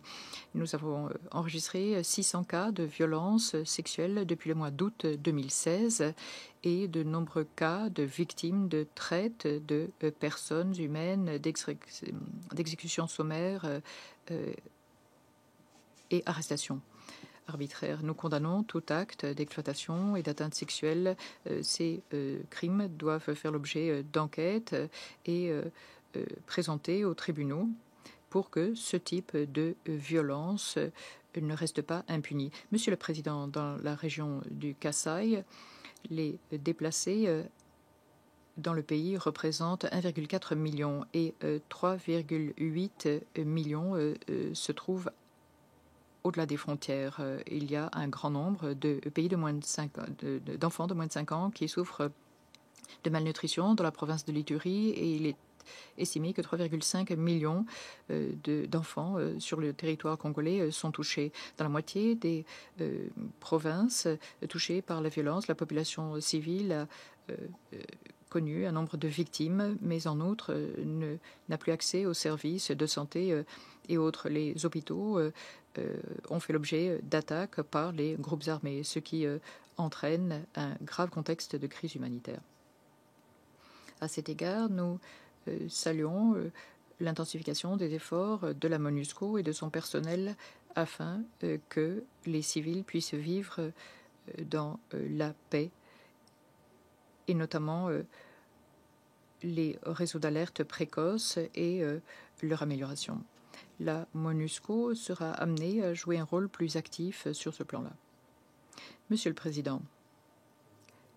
Nous avons enregistré 600 cas de violences sexuelles depuis le mois d'août 2016 et de nombreux cas de victimes de traite de personnes humaines, d'exécutions sommaires et arrestations arbitraires. Nous condamnons tout acte d'exploitation et d'atteinte sexuelle. Ces crimes doivent faire l'objet d'enquêtes et présentés aux tribunaux pour que ce type de violence ne reste pas impuni. Monsieur le Président, dans la région du Kasaï, les déplacés dans le pays représentent 1,4 million et 3,8 millions se trouvent au-delà des frontières. Il y a un grand nombre de pays de moins de d'enfants de moins de 5 ans qui souffrent de malnutrition dans la province de l'Ituri et il est estimé que 3,5 millions d'enfants sur le territoire congolais sont touchés. Dans la moitié des provinces touchées par la violence, la population civile a connu un nombre de victimes, mais en outre n'a plus accès aux services de santé et autres. Les hôpitaux ont fait l'objet d'attaques par les groupes armés, ce qui entraîne un grave contexte de crise humanitaire. À cet égard, nous saluons l'intensification des efforts de la MONUSCO et de son personnel afin que les civils puissent vivre dans la paix et notamment les réseaux d'alerte précoces et leur amélioration. La MONUSCO sera amenée à jouer un rôle plus actif sur ce plan-là. Monsieur le Président,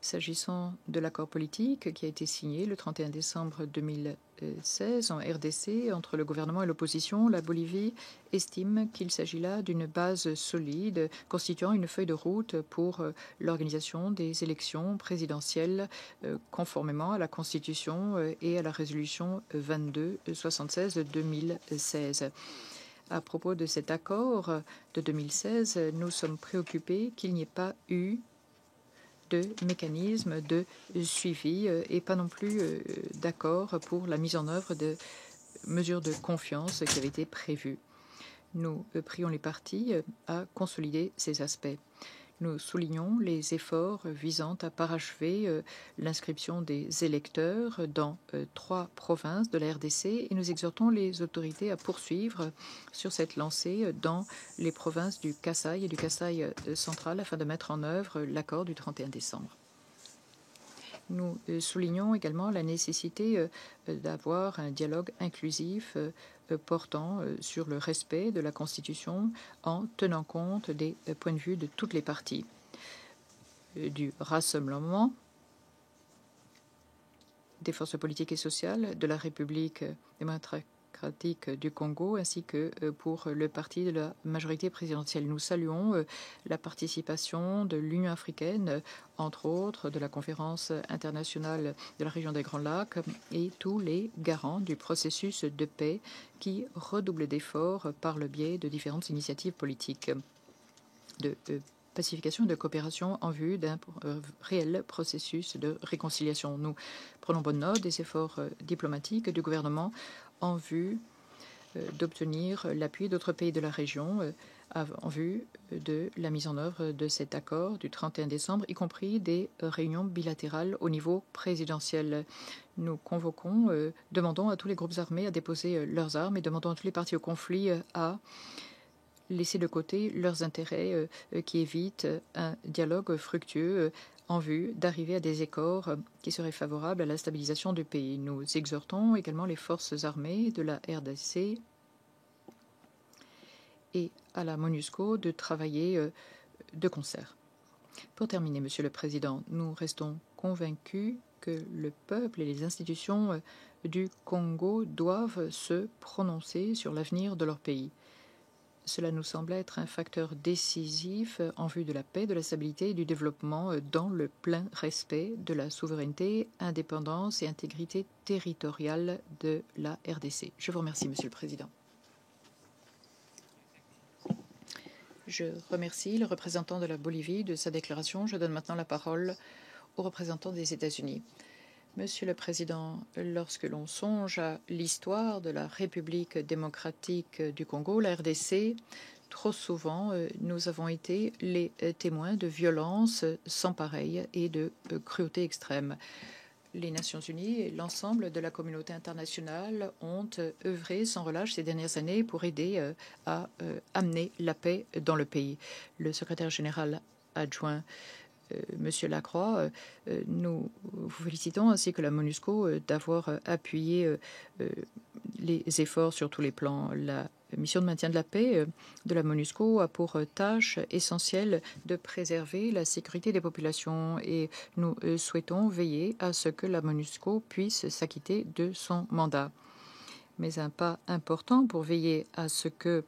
s'agissant de l'accord politique qui a été signé le 31 décembre 2016 en RDC entre le gouvernement et l'opposition, la Bolivie estime qu'il s'agit là d'une base solide constituant une feuille de route pour l'organisation des élections présidentielles conformément à la Constitution et à la résolution 2276 de 2016. À propos de cet accord de 2016, nous sommes préoccupés qu'il n'y ait pas eu de mécanismes de suivi et pas non plus d'accord pour la mise en œuvre de mesures de confiance qui avaient été prévues. Nous prions les parties à consolider ces aspects. Nous soulignons les efforts visant à parachever l'inscription des électeurs dans 3 provinces de la RDC et nous exhortons les autorités à poursuivre sur cette lancée dans les provinces du Kasaï et du Kasaï central afin de mettre en œuvre l'accord du 31 décembre. Nous soulignons également la nécessité d'avoir un dialogue inclusif portant sur le respect de la Constitution en tenant compte des points de vue de toutes les parties. Du rassemblement des forces politiques et sociales de la République démocratique du Congo, ainsi que pour le parti de la majorité présidentielle. Nous saluons la participation de l'Union africaine, entre autres de la conférence internationale de la région des Grands Lacs et tous les garants du processus de paix qui redoublent d'efforts par le biais de différentes initiatives politiques de pacification et de coopération en vue d'un réel processus de réconciliation. Nous prenons bonne note des efforts diplomatiques du gouvernement en vue d'obtenir l'appui d'autres pays de la région en vue de la mise en œuvre de cet accord du 31 décembre, y compris des réunions bilatérales au niveau présidentiel. Nous convoquons, demandons à tous les groupes armés à déposer leurs armes et demandons à tous les partis au conflit à laisser de côté leurs intérêts qui évitent un dialogue fructueux en vue d'arriver à des accords qui seraient favorables à la stabilisation du pays. Nous exhortons également les forces armées de la RDC et à la MONUSCO de travailler de concert. Pour terminer, Monsieur le Président, nous restons convaincus que le peuple et les institutions du Congo doivent se prononcer sur l'avenir de leur pays. Cela nous semble être un facteur décisif en vue de la paix, de la stabilité et du développement dans le plein respect de la souveraineté, indépendance et intégrité territoriale de la RDC. Je vous remercie, Monsieur le Président. Je remercie le représentant de la Bolivie de sa déclaration. Je donne maintenant la parole au représentant des États-Unis. Monsieur le Président, lorsque l'on songe à l'histoire de la République démocratique du Congo, la RDC, trop souvent, nous avons été les témoins de violences sans pareil et de cruauté extrême. Les Nations unies et l'ensemble de la communauté internationale ont œuvré sans relâche ces dernières années pour aider à amener la paix dans le pays. Le secrétaire général adjoint Monsieur Lacroix, nous vous félicitons ainsi que la MONUSCO d'avoir appuyé les efforts sur tous les plans. La mission de maintien de la paix de la MONUSCO a pour tâche essentielle de préserver la sécurité des populations et nous souhaitons veiller à ce que la MONUSCO puisse s'acquitter de son mandat. Mais un pas important pour veiller à ce que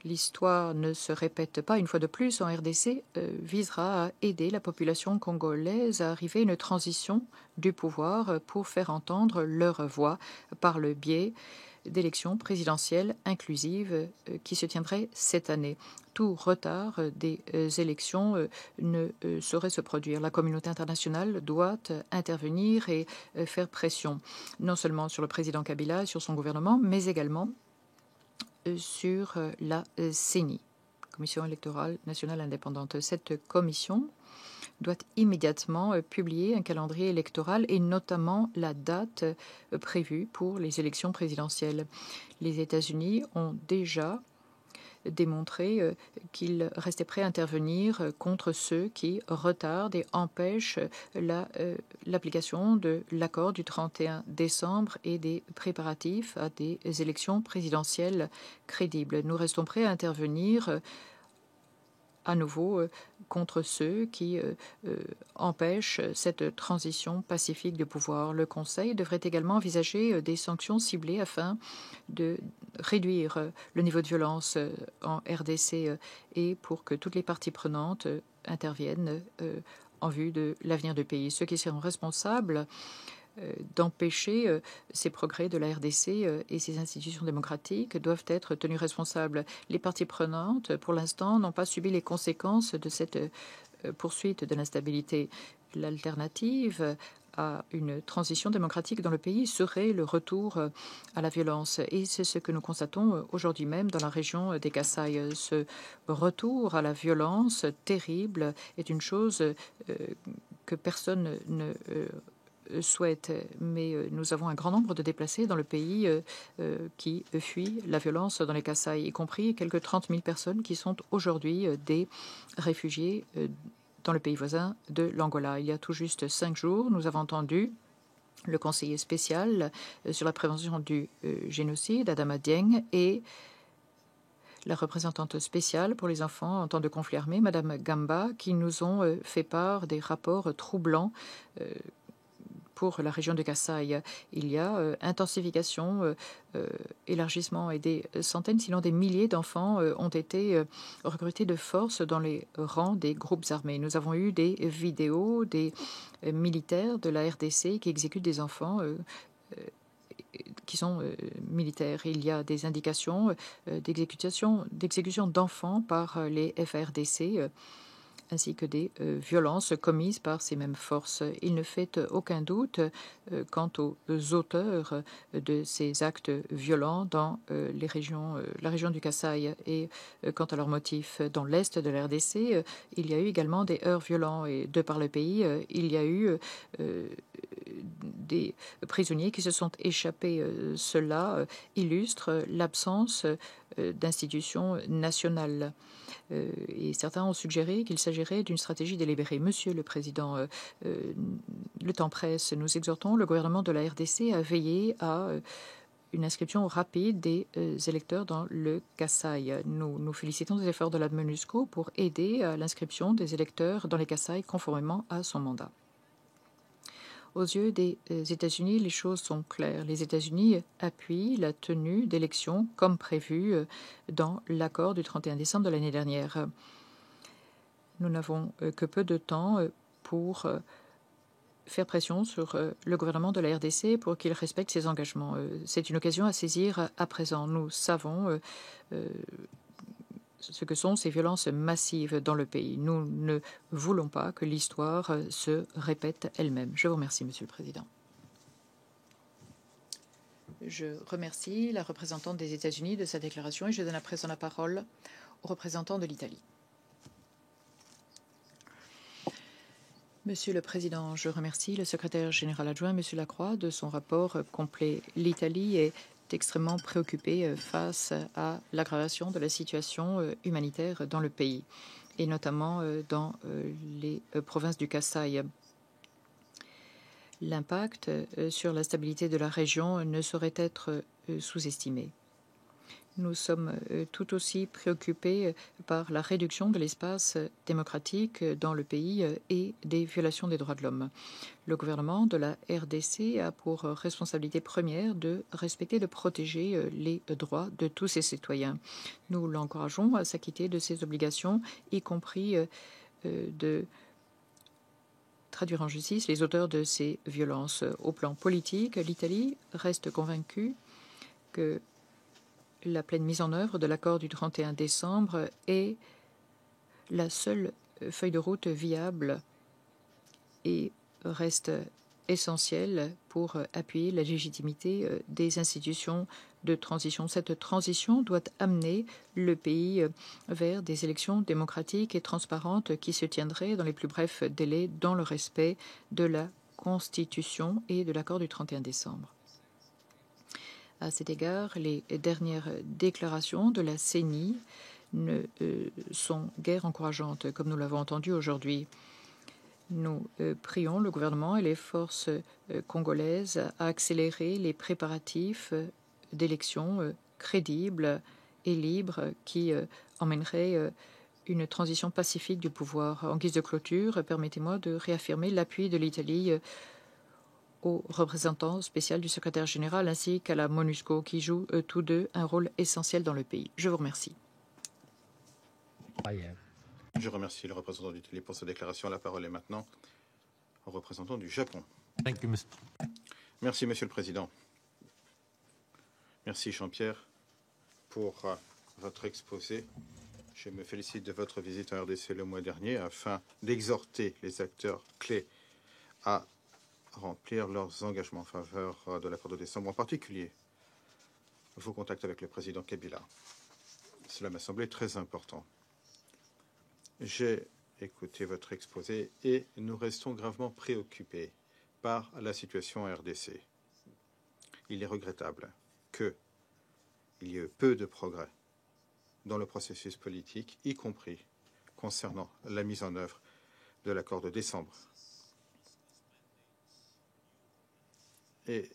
l'histoire ne se répète pas une fois de plus en RDC visera à aider la population congolaise à arriver à une transition du pouvoir pour faire entendre leur voix par le biais d'élections présidentielles inclusives qui se tiendraient cette année. Tout retard des élections ne saurait se produire. La communauté internationale doit intervenir et faire pression, non seulement sur le président Kabila et sur son gouvernement, mais également sur la CENI, Commission électorale nationale indépendante. Cette commission doit immédiatement publier un calendrier électoral et notamment la date prévue pour les élections présidentielles. Les États-Unis ont déjà démontré qu'ils restaient prêts à intervenir contre ceux qui retardent et empêchent l'application de l'accord du 31 décembre et des préparatifs à des élections présidentielles crédibles. Nous restons prêts à intervenir à nouveau contre ceux qui empêchent cette transition pacifique de pouvoir. Le Conseil devrait également envisager des sanctions ciblées afin de réduire le niveau de violence en RDC et pour que toutes les parties prenantes interviennent en vue de l'avenir du pays. Ceux qui seront responsables d'empêcher ces progrès de la RDC et ses institutions démocratiques doivent être tenus responsables. Les parties prenantes, pour l'instant, n'ont pas subi les conséquences de cette poursuite de l'instabilité. L'alternative à une transition démocratique dans le pays serait le retour à la violence. Et c'est ce que nous constatons aujourd'hui même dans la région des Kasaï. Ce retour à la violence terrible est une chose que personne ne souhaite, mais nous avons un grand nombre de déplacés dans le pays qui fuient la violence dans les Kasaï, y compris quelques 30 000 personnes qui sont aujourd'hui des réfugiés dans le pays voisin de l'Angola. Il y a tout juste 5 jours, nous avons entendu le conseiller spécial sur la prévention du génocide, Adama Dieng, et la représentante spéciale pour les enfants en temps de conflit armé, Madame Gamba, qui nous ont fait part des rapports troublants pour la région de Kasaï. Il y a intensification, élargissement, et des centaines, sinon des milliers d'enfants ont été recrutés de force dans les rangs des groupes armés. Nous avons eu des vidéos des militaires de la RDC qui exécutent des enfants qui sont militaires. Il y a des indications d'exécution d'enfants par les FARDC, ainsi que des violences commises par ces mêmes forces. Il ne fait aucun doute quant aux auteurs de ces actes violents dans la région du Kasaï, et quant à leurs motifs. Dans l'est de la RDC, il y a eu également des heurts violents, et de par le pays, il y a eu des prisonniers qui se sont échappés. Cela illustre l'absence d'institutions nationales. Et certains ont suggéré qu'il s'agirait d'une stratégie délibérée. Monsieur le Président, le temps presse. Nous exhortons le gouvernement de la RDC à veiller à une inscription rapide des électeurs dans le Kasaï. Nous félicitons des efforts de la MONUSCO pour aider à l'inscription des électeurs dans les Kasaï conformément à son mandat. Aux yeux des États-Unis, les choses sont claires. Les États-Unis appuient la tenue d'élections comme prévu dans l'accord du 31 décembre de l'année dernière. Nous n'avons que peu de temps pour faire pression sur le gouvernement de la RDC pour qu'il respecte ses engagements. C'est une occasion à saisir à présent. Nous savons ce que sont ces violences massives dans le pays. Nous ne voulons pas que l'histoire se répète elle-même. Je vous remercie, Monsieur le Président. Je remercie la représentante des États-Unis de sa déclaration et je donne à présent la parole au représentant de l'Italie. Monsieur le Président, je remercie le secrétaire général adjoint, Monsieur Lacroix, de son rapport complet. L'Italie est extrêmement préoccupée face à l'aggravation de la situation humanitaire dans le pays, et notamment dans les provinces du Kasaï. L'impact sur la stabilité de la région ne saurait être sous-estimé. Nous sommes tout aussi préoccupés par la réduction de l'espace démocratique dans le pays et des violations des droits de l'homme. Le gouvernement de la RDC a pour responsabilité première de respecter et de protéger les droits de tous ses citoyens. Nous l'encourageons à s'acquitter de ses obligations, y compris de traduire en justice les auteurs de ces violences. Au plan politique, l'Italie reste convaincue que la pleine mise en œuvre de l'accord du 31 décembre est la seule feuille de route viable et reste essentielle pour appuyer la légitimité des institutions de transition. Cette transition doit amener le pays vers des élections démocratiques et transparentes qui se tiendraient dans les plus brefs délais dans le respect de la Constitution et de l'accord du 31 décembre. À cet égard, les dernières déclarations de la CENI ne sont guère encourageantes, comme nous l'avons entendu aujourd'hui. Nous prions le gouvernement et les forces congolaises à accélérer les préparatifs d'élections crédibles et libres qui emmèneraient une transition pacifique du pouvoir. En guise de clôture, permettez-moi de réaffirmer l'appui de l'Italie au représentant spécial du secrétaire général ainsi qu'à la MONUSCO qui jouent tous deux un rôle essentiel dans le pays. Je vous remercie. Je remercie le représentant d'Italie pour sa déclaration. La parole est maintenant au représentant du Japon. Merci, Monsieur le Président. Merci, Jean-Pierre, pour votre exposé. Je me félicite de votre visite en RDC le mois dernier afin d'exhorter les acteurs clés à remplir leurs engagements en faveur de l'accord de décembre, en particulier vos contacts avec le président Kabila. Cela m'a semblé très important. J'ai écouté votre exposé et nous restons gravement préoccupés par la situation en RDC. Il est regrettable qu'il y ait peu de progrès dans le processus politique, y compris concernant la mise en œuvre de l'accord de décembre. Et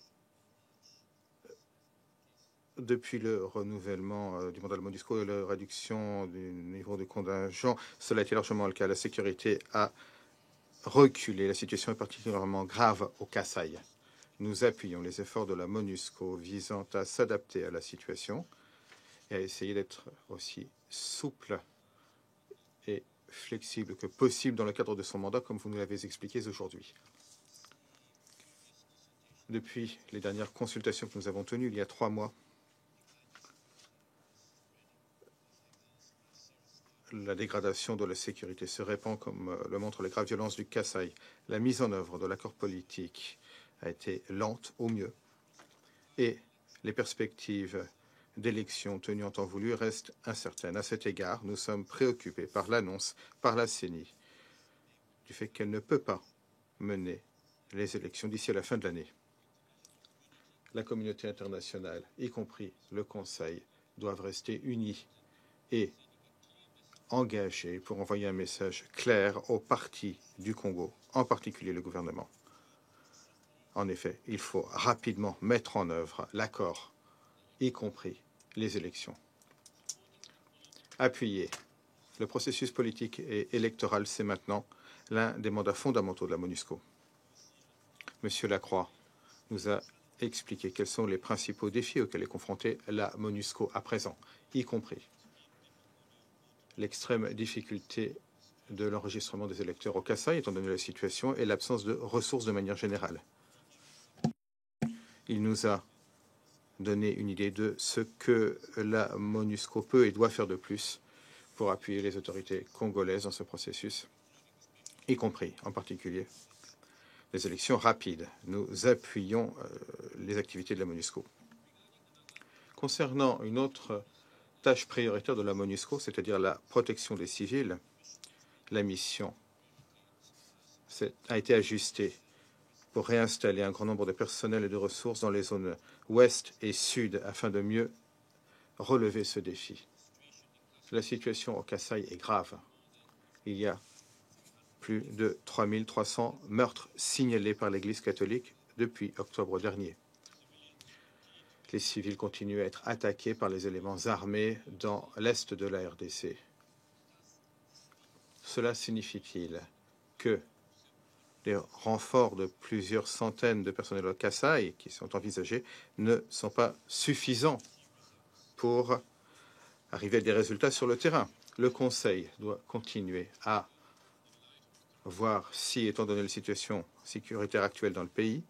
depuis le renouvellement du mandat de MONUSCO et la réduction du niveau de contingent, cela a été largement le cas. La sécurité a reculé. La situation est particulièrement grave au Kasaï. Nous appuyons les efforts de la MONUSCO visant à s'adapter à la situation et à essayer d'être aussi souple et flexible que possible dans le cadre de son mandat, comme vous nous l'avez expliqué aujourd'hui. Depuis les dernières consultations que nous avons tenues il y a 3 mois, la dégradation de la sécurité se répand, comme le montrent les graves violences du Kasaï. La mise en œuvre de l'accord politique a été lente au mieux et les perspectives d'élections tenues en temps voulu restent incertaines. À cet égard, nous sommes préoccupés par l'annonce par la CENI du fait qu'elle ne peut pas mener les élections d'ici à la fin de l'année. La communauté internationale, y compris le Conseil, doivent rester unis et engagés pour envoyer un message clair aux partis du Congo, en particulier le gouvernement. En effet, il faut rapidement mettre en œuvre l'accord, y compris les élections. Appuyer le processus politique et électoral, c'est maintenant l'un des mandats fondamentaux de la MONUSCO. Monsieur Lacroix nous a expliqué quels sont les principaux défis auxquels est confrontée la MONUSCO à présent, y compris l'extrême difficulté de l'enregistrement des électeurs au Kasaï, étant donné la situation, et l'absence de ressources de manière générale. Il nous a donné une idée de ce que la MONUSCO peut et doit faire de plus pour appuyer les autorités congolaises dans ce processus, y compris, en particulier, les élections rapides. Nous appuyons les activités de la MONUSCO. Concernant une autre tâche prioritaire de la MONUSCO, c'est-à-dire la protection des civils, la mission a été ajustée pour réinstaller un grand nombre de personnels et de ressources dans les zones ouest et sud afin de mieux relever ce défi. La situation au Kasaï est grave. Il y a plus de 3300 meurtres signalés par l'Église catholique depuis octobre dernier. Les civils continuent à être attaqués par les éléments armés dans l'est de la RDC. Cela signifie-t-il que les renforts de plusieurs centaines de personnels au Kasaï qui sont envisagés ne sont pas suffisants pour arriver à des résultats sur le terrain? Le Conseil doit continuer à voir si, étant donné la situation sécuritaire actuelle dans le pays,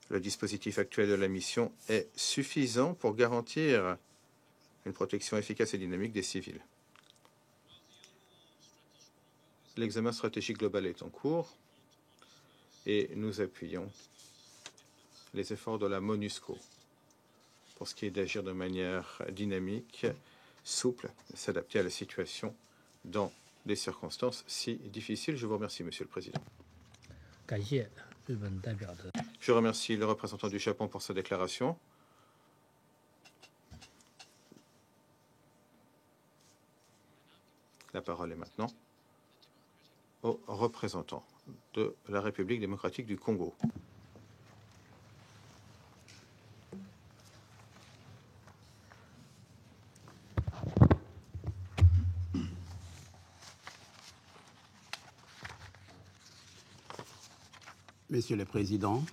le dispositif actuel de la mission est suffisant pour garantir une protection efficace et dynamique des civils. L'examen stratégique global est en cours et nous appuyons les efforts de la MONUSCO pour ce qui est d'agir de manière dynamique, souple, s'adapter à la situation dans des circonstances si difficiles. Je vous remercie, Monsieur le Président. 感谢日本代表的。 Je remercie le représentant du Japon pour sa déclaration. La parole est maintenant au représentant de la République démocratique du Congo. Monsieur le Président,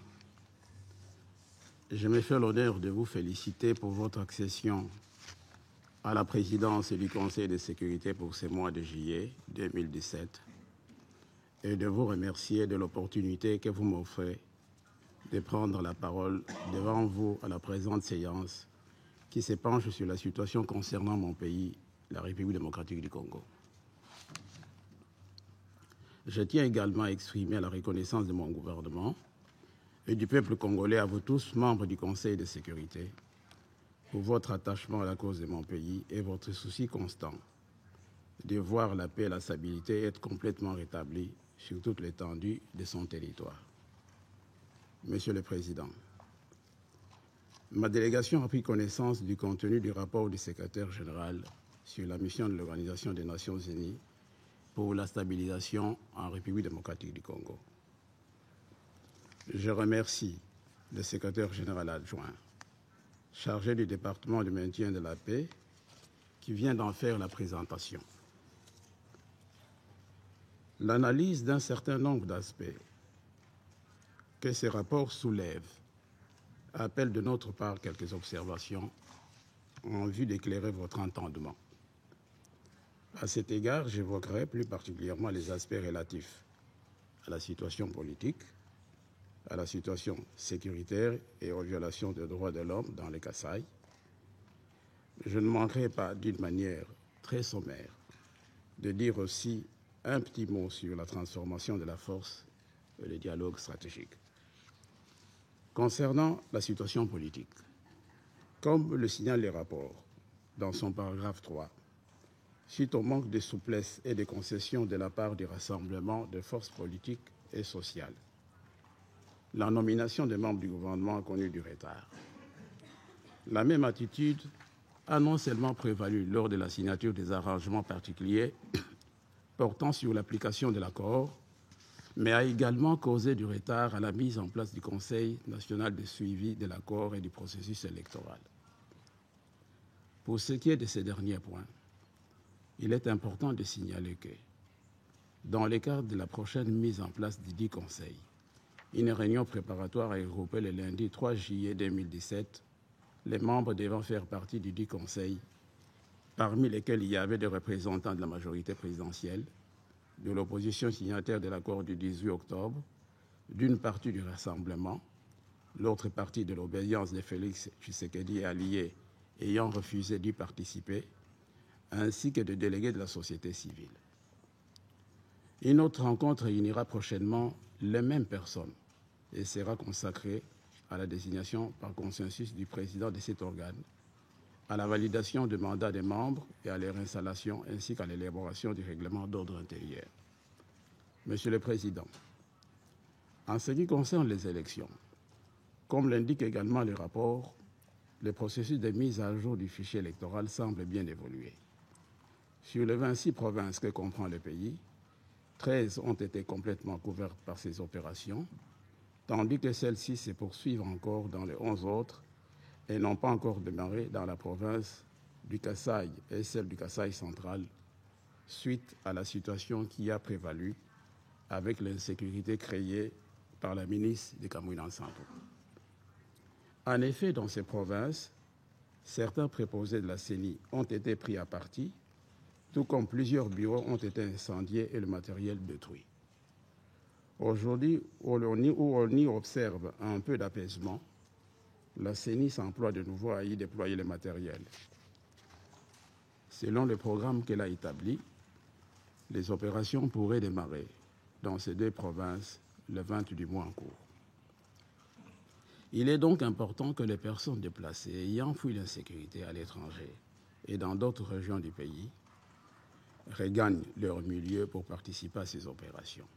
je me fais l'honneur de vous féliciter pour votre accession à la présidence du Conseil de sécurité pour ce mois de juillet 2017 et de vous remercier de l'opportunité que vous m'offrez de prendre la parole devant vous à la présente séance qui se penche sur la situation concernant mon pays, la République démocratique du Congo. Je tiens également à exprimer la reconnaissance de mon gouvernement et du peuple congolais à vous tous, membres du Conseil de sécurité, pour votre attachement à la cause de mon pays et votre souci constant de voir la paix et la stabilité être complètement rétablis sur toute l'étendue de son territoire. Monsieur le Président, ma délégation a pris connaissance du contenu du rapport du secrétaire général sur la mission de l'Organisation des Nations Unies pour la stabilisation en République démocratique du Congo. Je remercie le secrétaire général adjoint chargé du département du maintien de la paix qui vient d'en faire la présentation. L'analyse d'un certain nombre d'aspects que ces rapports soulèvent appelle de notre part quelques observations en vue d'éclairer votre entendement. À cet égard, j'évoquerai plus particulièrement les aspects relatifs à la situation politique, à la situation sécuritaire et aux violations des droits de l'homme dans les Kasaï. Je ne manquerai pas, d'une manière très sommaire, de dire aussi un petit mot sur la transformation de la force et le dialogue stratégique. Concernant la situation politique, comme le signalent les rapports dans son paragraphe 3, suite au manque de souplesse et de concessions de la part du rassemblement de forces politiques et sociales, la nomination des membres du gouvernement a connu du retard. La même attitude a non seulement prévalu lors de la signature des arrangements particuliers portant sur l'application de l'accord, mais a également causé du retard à la mise en place du Conseil national de suivi de l'accord et du processus électoral. Pour ce qui est de ces derniers points, il est important de signaler que, dans le cadre de la prochaine mise en place du dit Conseil, une réunion préparatoire a regroupé le lundi 3 juillet 2017 les membres devant faire partie du dit Conseil, parmi lesquels il y avait des représentants de la majorité présidentielle, de l'opposition signataire de l'accord du 18 octobre, d'une partie du Rassemblement, l'autre partie de l'obédience de Félix Tshisekedi et alliés ayant refusé d'y participer, ainsi que de délégués de la société civile. Une autre rencontre réunira prochainement les mêmes personnes et sera consacrée à la désignation par consensus du président de cet organe, à la validation du mandat des membres et à leur installation, ainsi qu'à l'élaboration du règlement d'ordre intérieur. Monsieur le Président, en ce qui concerne les élections, comme l'indique également le rapport, le processus de mise à jour du fichier électoral semble bien évoluer. Sur les 26 provinces que comprend le pays, 13 ont été complètement couvertes par ces opérations, tandis que celles-ci se poursuivent encore dans les 11 autres et n'ont pas encore démarré dans la province du Kasaï et celle du Kasaï central, suite à la situation qui a prévalu avec l'insécurité créée par la ministre des Cameroun centraux. En effet, dans ces provinces, certains préposés de la CENI ont été pris à partie, tout comme plusieurs bureaux ont été incendiés et le matériel détruit. Aujourd'hui, où on y observe un peu d'apaisement, la CENI s'emploie de nouveau à y déployer le matériel. Selon le programme qu'elle a établi, les opérations pourraient démarrer dans ces deux provinces le 20 du mois en cours. Il est donc important que les personnes déplacées ayant fui l'insécurité à l'étranger et dans d'autres régions du pays regagnent leur milieu pour participer à ces opérations.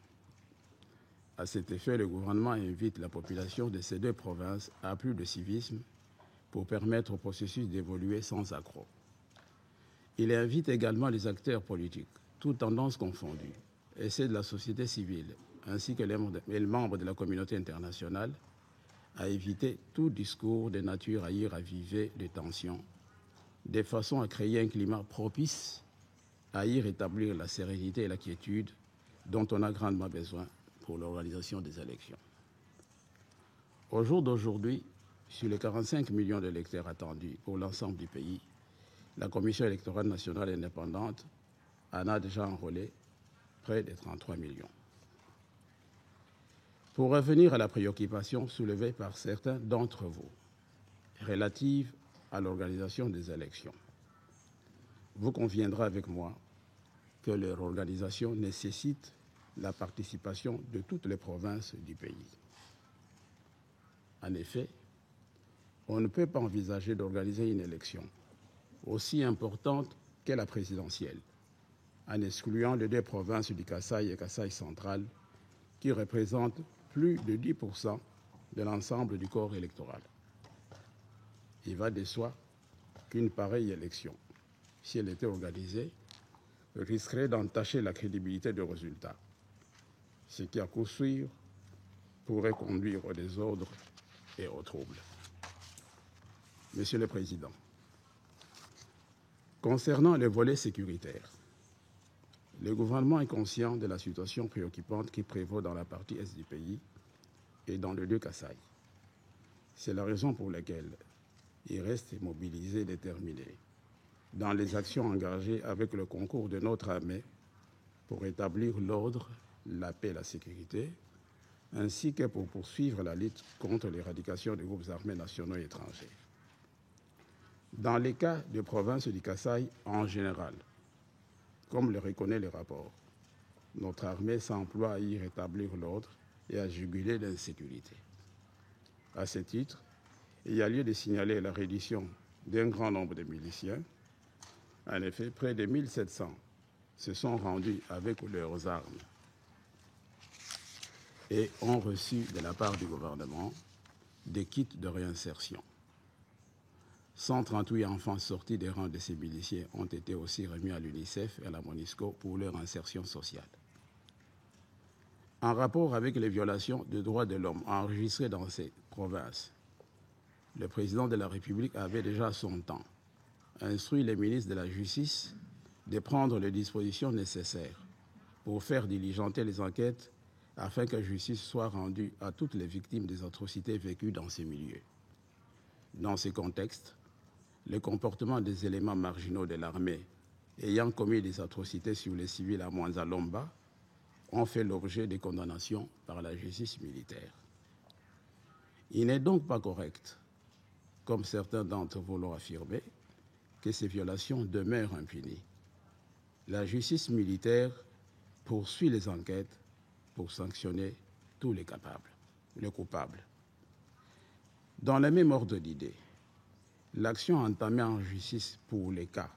À cet effet, le gouvernement invite la population de ces deux provinces à plus de civisme pour permettre au processus d'évoluer sans accroc. Il invite également les acteurs politiques, toutes tendances confondues, et ceux de la société civile, ainsi que les membres de la communauté internationale, à éviter tout discours de nature à y raviver des tensions, de façon à créer un climat propice à y rétablir la sérénité et la quiétude dont on a grandement besoin pour l'organisation des élections. Au jour d'aujourd'hui, sur les 45 millions d'électeurs attendus pour l'ensemble du pays, la Commission électorale nationale indépendante en a déjà enrôlé près de 33 millions. Pour revenir à la préoccupation soulevée par certains d'entre vous, relative à l'organisation des élections, vous conviendrez avec moi que leur organisation nécessite la participation de toutes les provinces du pays. En effet, on ne peut pas envisager d'organiser une élection aussi importante que la présidentielle, en excluant les deux provinces du Kasaï et Kasaï central, qui représentent plus de 10% de l'ensemble du corps électoral. Il va de soi qu'une pareille élection, si elle était organisée, risquerait d'entacher la crédibilité du résultat, ce qui, à coup sûr, pourrait conduire au désordre et aux troubles. Monsieur le Président, concernant le volet sécuritaire, le gouvernement est conscient de la situation préoccupante qui prévaut dans la partie est du pays et dans le lieu Kasaï. C'est la raison pour laquelle il reste mobilisé et déterminé dans les actions engagées avec le concours de notre armée pour établir l'ordre, la paix et la sécurité, ainsi que pour poursuivre la lutte contre l'éradication des groupes armés nationaux et étrangers. Dans les cas de province du Kasaï en général, comme le reconnaît le rapport, notre armée s'emploie à y rétablir l'ordre et à juguler l'insécurité. À ce titre, il y a lieu de signaler la reddition d'un grand nombre de miliciens. En effet, près de 1700 se sont rendus avec leurs armes et ont reçu de la part du gouvernement des kits de réinsertion. 138 enfants sortis des rangs de ces miliciens ont été aussi remis à l'UNICEF et à la MONUSCO pour leur insertion sociale. En rapport avec les violations des droits de l'homme enregistrées dans ces provinces, le président de la République avait déjà à son temps instruit les ministres de la Justice de prendre les dispositions nécessaires pour faire diligenter les enquêtes afin que justice soit rendue à toutes les victimes des atrocités vécues dans ces milieux. Dans ce contexte, le comportement des éléments marginaux de l'armée ayant commis des atrocités sur les civils à Mwanza-Lomba ont fait l'objet de condamnations par la justice militaire. Il n'est donc pas correct, comme certains d'entre vous l'ont affirmé, que ces violations demeurent impunies. La justice militaire poursuit les enquêtes pour sanctionner tous les coupables. Dans le même ordre d'idées, l'action entamée en justice pour les cas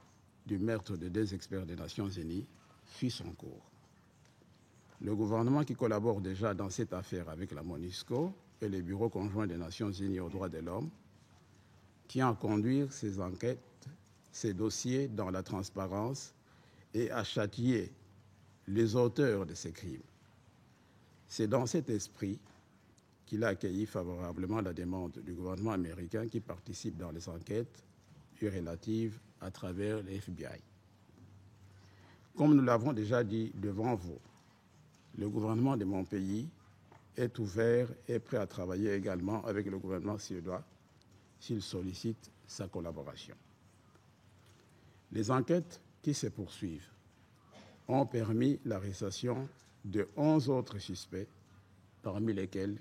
du meurtre de 2 experts des Nations Unies suit son cours. Le gouvernement qui collabore déjà dans cette affaire avec la MONUSCO et le Bureau conjoint des Nations Unies aux droits de l'homme tient à conduire ces enquêtes, ces dossiers dans la transparence et à châtier les auteurs de ces crimes. C'est dans cet esprit qu'il a accueilli favorablement la demande du gouvernement américain qui participe dans les enquêtes relatives à travers le FBI. Comme nous l'avons déjà dit devant vous, le gouvernement de mon pays est ouvert et prêt à travailler également avec le gouvernement suédois s'il sollicite sa collaboration. Les enquêtes qui se poursuivent ont permis l'arrestation de 11 autres suspects, parmi lesquels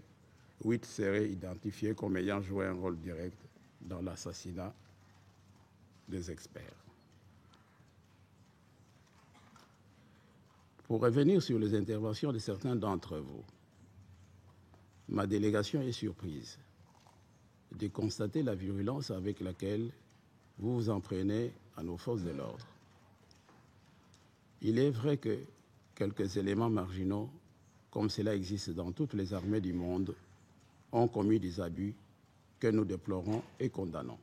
8 seraient identifiés comme ayant joué un rôle direct dans l'assassinat des experts. Pour revenir sur les interventions de certains d'entre vous, ma délégation est surprise de constater la virulence avec laquelle vous vous en prenez à nos forces de l'ordre. Il est vrai que quelques éléments marginaux, comme cela existe dans toutes les armées du monde, ont commis des abus que nous déplorons et condamnons.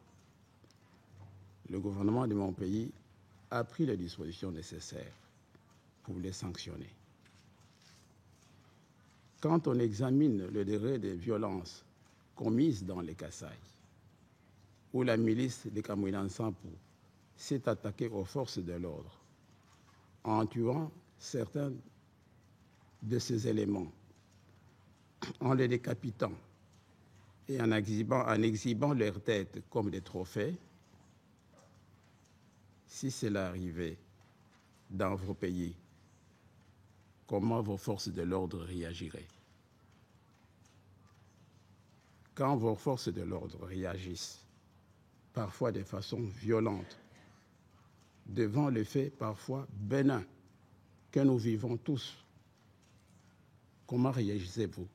Le gouvernement de mon pays a pris les dispositions nécessaires pour les sanctionner. Quand on examine le degré de violence commise dans les Kasaï, où la milice de Kamwina Nsapu s'est attaquée aux forces de l'ordre en tuant certains de ces éléments, en les décapitant et en exhibant leurs têtes comme des trophées, si cela arrivait dans vos pays, comment vos forces de l'ordre réagiraient? Quand vos forces de l'ordre réagissent, parfois de façon violente, devant les faits parfois bénins que nous vivons tous, comment réagissez-vous?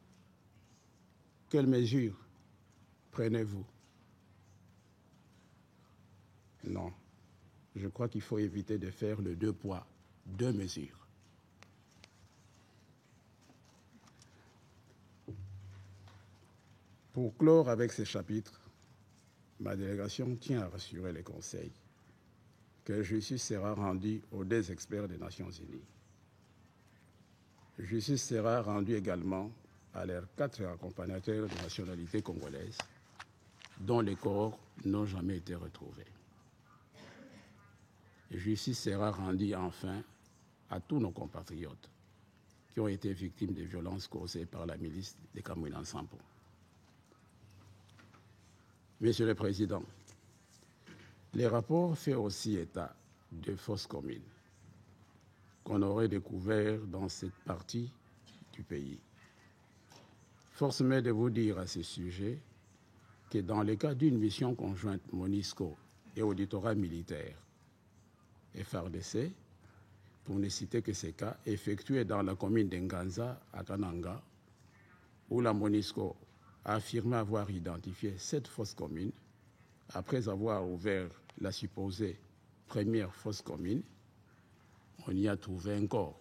Quelles mesures prenez-vous? Non, je crois qu'il faut éviter de faire le 2 poids, 2 mesures. Pour clore avec ces chapitres, ma délégation tient à rassurer les conseils que justice sera rendue aux 2 experts des Nations Unies. Justice sera rendue également à leurs 4 accompagnateurs de nationalité congolaise, dont les corps n'ont jamais été retrouvés. Justice sera rendue enfin à tous nos compatriotes qui ont été victimes des violences causées par la milice de Kamwina Nsapu. Monsieur le Président, les rapports font aussi état de fosses communes qu'on aurait découvertes dans cette partie du pays. Force m'est de vous dire à ce sujet que dans le cas d'une mission conjointe MONUSCO et auditorat militaire FARDC, pour ne citer que ces cas, effectués dans la commune d'Nganza à Kananga, où la MONUSCO a affirmé avoir identifié 7 fosses communes, après avoir ouvert la supposée première fosse commune, on y a trouvé un corps.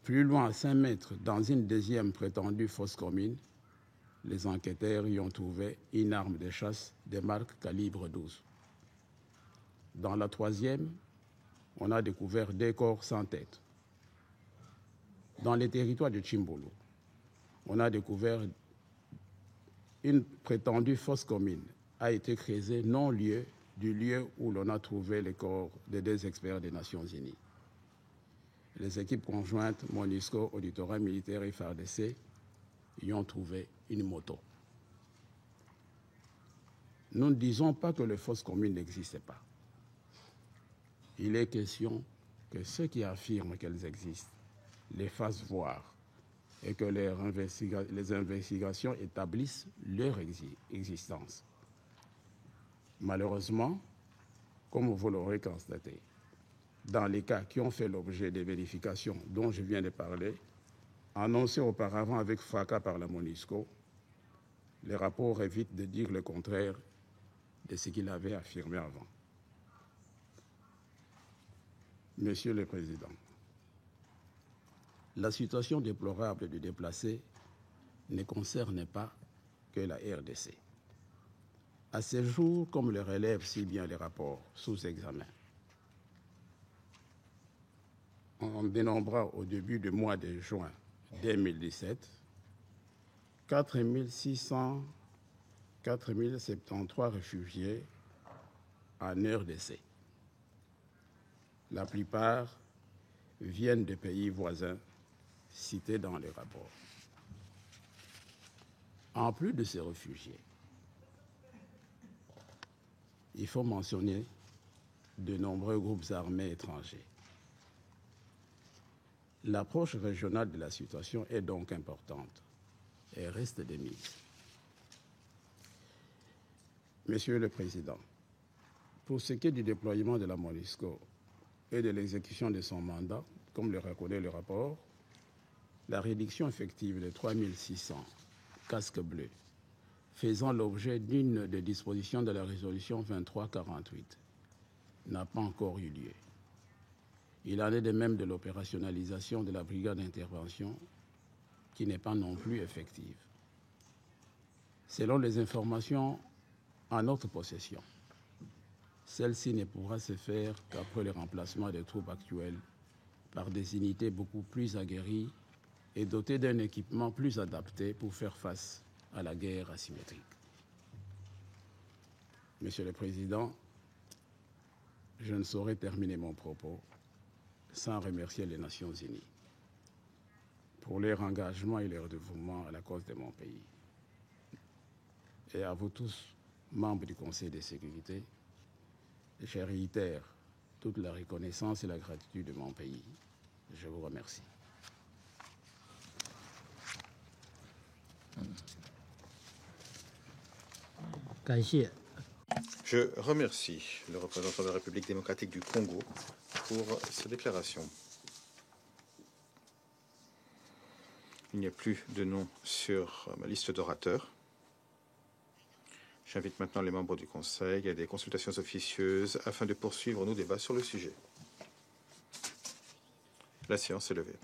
Plus loin, à 5 mètres, dans une deuxième prétendue fosse commune, les enquêteurs y ont trouvé une arme de chasse de marque calibre 12. Dans la 3e, on a découvert 2 corps sans tête. Dans les territoires de Chimbolo, on a découvert une prétendue fosse commune a été creusée non-lieu du lieu où l'on a trouvé les corps des 2 experts des Nations Unies. Les équipes conjointes MONUSCO, auditorat militaire et FARDC y ont trouvé une moto. Nous ne disons pas que les fosses communes n'existent pas. Il est question que ceux qui affirment qu'elles existent les fassent voir et que les investigations établissent leur existence. Malheureusement, comme vous l'aurez constaté, dans les cas qui ont fait l'objet des vérifications dont je viens de parler, annoncés auparavant avec fracas par la MONUSCO, les rapports évitent de dire le contraire de ce qu'il avait affirmé avant. Monsieur le Président, la situation déplorable du déplacé ne concerne pas que la RDC. À ce jour, comme le relèvent si bien les rapports sous examen, on dénombrera au début du mois de juin 2017 4073 réfugiés en RDC. La plupart viennent de pays voisins cités dans les rapports. En plus de ces réfugiés, il faut mentionner de nombreux groupes armés étrangers. L'approche régionale de la situation est donc importante et reste de mise. Monsieur le Président, pour ce qui est du déploiement de la MONUSCO et de l'exécution de son mandat, comme le reconnaît le rapport, la réduction effective de 3600 casques bleus faisant l'objet d'une des dispositions de la résolution 2348 n'a pas encore eu lieu. Il en est de même de l'opérationnalisation de la brigade d'intervention qui n'est pas non plus effective. Selon les informations en notre possession, celle-ci ne pourra se faire qu'après le remplacement des troupes actuelles par des unités beaucoup plus aguerries et dotées d'un équipement plus adapté pour faire face à la guerre asymétrique. Monsieur le Président, je ne saurais terminer mon propos sans remercier les Nations Unies pour leur engagement et leur dévouement à la cause de mon pays. Et à vous tous, membres du Conseil de sécurité, je réitère toute la reconnaissance et la gratitude de mon pays. Je vous remercie. Je remercie le représentant de la République démocratique du Congo pour sa déclaration. Il n'y a plus de nom sur ma liste d'orateurs. J'invite maintenant les membres du Conseil à des consultations officieuses afin de poursuivre nos débats sur le sujet. La séance est levée.